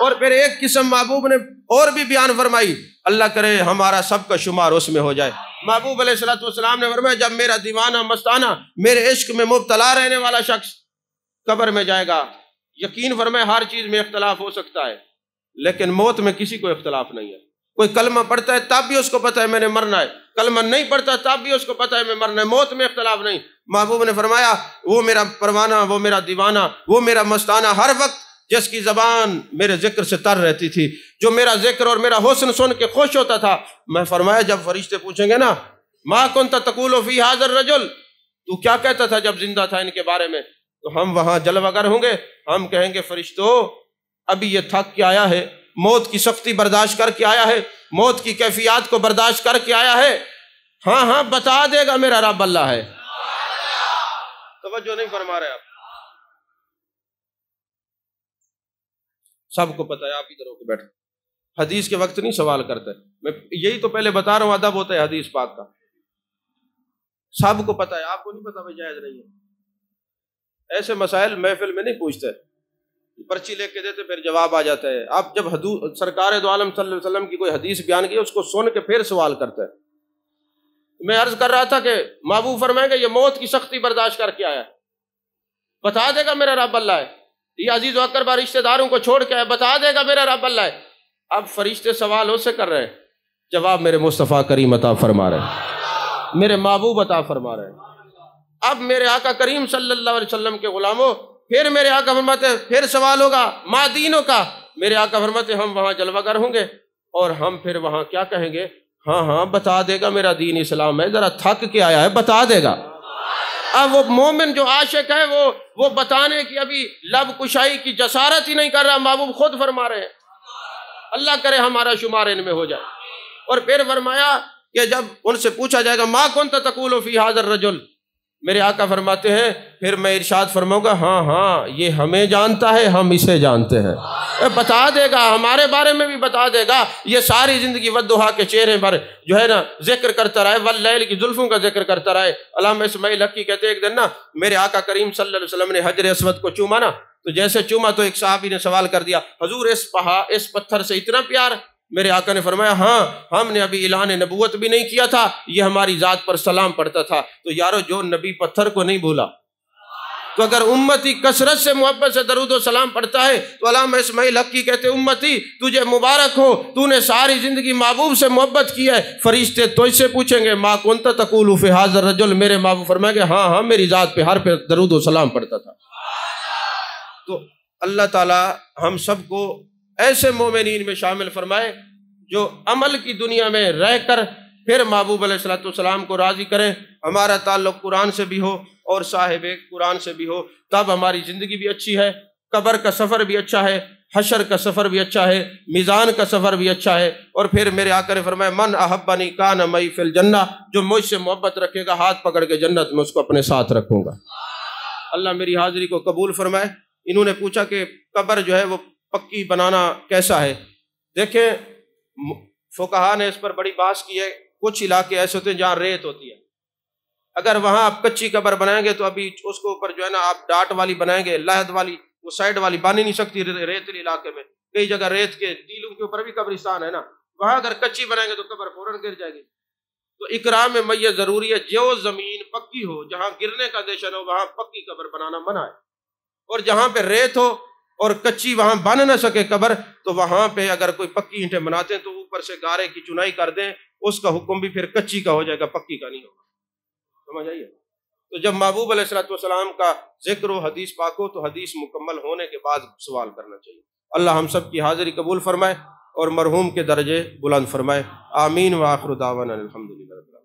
اور پھر ایک قسم محبوب نے اور بھی بیان فرمائی، اللہ کرے ہمارا سب کا شمار اس میں ہو جائے۔ محبوب علیہ الصلوۃ والسلام نے فرمایا جب میرا دیوانہ مستانہ میرے عشق میں مبتلا رہنے والا شخص قبر میں جائے گا، یقین فرمائے ہر چیز میں اختلاف ہو سکتا ہے لیکن موت میں کسی کو اختلاف نہیں ہے۔ کوئی کلمہ پڑھتا ہے تب بھی اس کو پتہ ہے میں نے مرنا ہے، کلمہ نہیں پڑھتا تب بھی اس کو پتہ ہے میں مرنا ہے، موت میں اختلاف نہیں۔ محبوب نے فرمایا وہ میرا پروانہ، وہ میرا دیوانہ، وہ میرا مستانہ، ہر وقت جس کی زبان میرے ذکر سے تر رہتی تھی، جو میرا ذکر اور میرا حسن سن کے خوش ہوتا تھا، میں فرمایا جب فرشتے پوچھیں گے نا ما کنت تقول فی ھذا الرجل، تو کیا کہتا تھا جب زندہ تھا ان کے بارے میں، تو ہم وہاں جلوہ گر ہوں گے، ہم کہیں گے فرشتوں ابھی یہ تھک کے آیا ہے، موت کی سختی برداشت کر کے آیا ہے، موت کی کیفیات کو برداشت کر کے آیا ہے، ہاں ہاں بتا دے گا میرا رب اللہ ہے۔ توجہ نہیں فرما رہے آپ، سب کو پتہ ہے، آپ ادھر ہو کے بیٹھے حدیث کے وقت نہیں سوال کرتے، میں یہی تو پہلے بتا رہا ہوں ادب ہوتا ہے حدیث پاک کا، سب کو پتہ ہے، آپ کو نہیں پتہ بھائی جائز نہیں ہے۔ ایسے مسائل محفل میں نہیں پوچھتے، پرچی لے کے دیتے پھر جواب آ جاتا ہے۔ آپ جب سرکار دو عالم صلی اللہ علیہ وسلم کی کوئی حدیث بیان کی اس کو سن کے پھر سوال کرتے ہیں۔ میں عرض کر رہا تھا کہ محبوب فرمائیں گے یہ موت کی سختی برداشت کر کے آیا، بتا دے گا میرا رب اللہ ہے، یہ عزیز و اقربا رشتہ داروں کو چھوڑ کے آیا، بتا دے گا میرا رب اللہ ہے۔ اب فرشتے سوال اس سے کر رہے ہیں، جواب میرے مصطفیٰ کریم عطا فرما رہے ہیں، میرے محبوب عطا فرما رہے ہیں۔ اب میرے آقا کریم صلی اللہ علیہ وسلم کے غلاموں، پھر میرے آقا فرماتے ہیں پھر سوال ہوگا ما دینوں کا، میرے آقا فرماتے ہیں ہم وہاں جلوہ گر ہوں گے اور ہم پھر وہاں کیا کہیں گے، ہاں ہاں بتا دے گا میرا دین اسلام ہے، ذرا تھک کے آیا ہے بتا دے گا۔ اب وہ مومن جو عاشق ہے وہ بتانے کی ابھی لب کشائی کی جسارت ہی نہیں کر رہا، محبوب خود فرما رہے ہیں، اللہ کرے ہمارا شمار ان میں ہو جائے۔ اور پھر فرمایا کہ جب ان سے پوچھا جائے گا ما کنت تقول فی ھذا الرجل، میرے آقا فرماتے ہیں پھر میں ارشاد فرماؤں گا ہاں ہاں یہ ہمیں جانتا ہے ہم اسے جانتے ہیں، بتا دے گا ہمارے بارے میں بھی بتا دے گا، یہ ساری زندگی والضحیٰ کے چہرے پر جو ہے نا ذکر کرتا رہے، واللیل کی زلفوں کا ذکر کرتا رہے۔ علامہ اسماعیل حقی کہتے ہیں ایک دن نا میرے آقا کریم صلی اللہ علیہ وسلم نے حجر اسود کو چوما نا، تو جیسے چوما تو ایک صحابی نے سوال کر دیا حضور اس پتھر سے اتنا پیار، میرے آقا نے فرمایا ہاں ہم نے ابھی اعلان نبوت بھی نہیں کیا تھا، یہ ہماری ذات پر سلام پڑھتا تھا۔ تو یارو جو نبی پتھر کو نہیں بھولا، تو اگر امتی کثرت سے محبت سے درود و سلام پڑھتا ہے تو علامہ اسماعیل حقی کہتے امتی تجھے مبارک ہو، تو نے ساری زندگی محبوب سے محبت کی ہے، فرشتے تو اس سے پوچھیں گے ما کنت تقول فی ھذا الرجل، میرے محبوب فرمائیں گے ہاں ہاں میری ذات پہ ہر پہ درود و سلام پڑھتا تھا۔ تو اللہ تعالی ہم سب کو ایسے مومنین میں شامل فرمائے جو عمل کی دنیا میں رہ کر پھر محبوب علیہ الصلوۃ والسلام کو راضی کریں، ہمارا تعلق قرآن سے بھی ہو اور صاحب قرآن سے بھی ہو، تب ہماری زندگی بھی اچھی ہے، قبر کا سفر بھی اچھا ہے، حشر کا سفر بھی اچھا ہے، میزان کا سفر بھی اچھا ہے۔ اور پھر میرے آقا نے فرمایا من احبنی کان معی فی الجنہ، جو مجھ سے محبت رکھے گا ہاتھ پکڑ کے جنت میں اس کو اپنے ساتھ رکھوں گا۔ اللہ میری حاضری کو قبول فرمائے۔ انہوں نے پوچھا کہ قبر جو ہے وہ پکی بنانا کیسا ہے؟ دیکھیں فقہا نے اس پر بڑی بحث کی ہے، کچھ علاقے ایسے ہوتے ہیں جہاں ریت ہوتی ہے، اگر وہاں آپ کچی قبر بنائیں گے تو ابھی اس کو اوپر جو ہے نا آپ ڈاٹ والی بنائیں گے، لحد والی وہ سائڈ والی بن ہی نہیں سکتی ریتلی علاقے میں، کئی جگہ ریت کے ٹیلوں کے اوپر بھی قبرستان ہے نا، وہاں اگر کچی بنائیں گے تو قبر فوراً گر جائے گی۔ تو اکرام میت ضروری ہے، جو زمین پکی ہو جہاں گرنے کا اندیشہ ہو وہاں پکی قبر بنانا منع ہے، اور جہاں پہ ریت ہو اور کچی وہاں بن نہ سکے قبر تو وہاں پہ اگر کوئی پکی اینٹیں بناتے ہیں تو اوپر سے گارے کی چنائی کر دیں، اس کا حکم بھی پھر کچی کا ہو جائے گا، پکی کا نہیں ہوگا، سمجھ آئیے۔ تو جب محبوب علیہ الصلوۃ والسلام کا ذکر و حدیث پاک ہو تو حدیث مکمل ہونے کے بعد سوال کرنا چاہیے۔ اللہ ہم سب کی حاضری قبول فرمائے اور مرحوم کے درجے بلند فرمائے، آمین۔ وآخر دعوانا الحمدللہ۔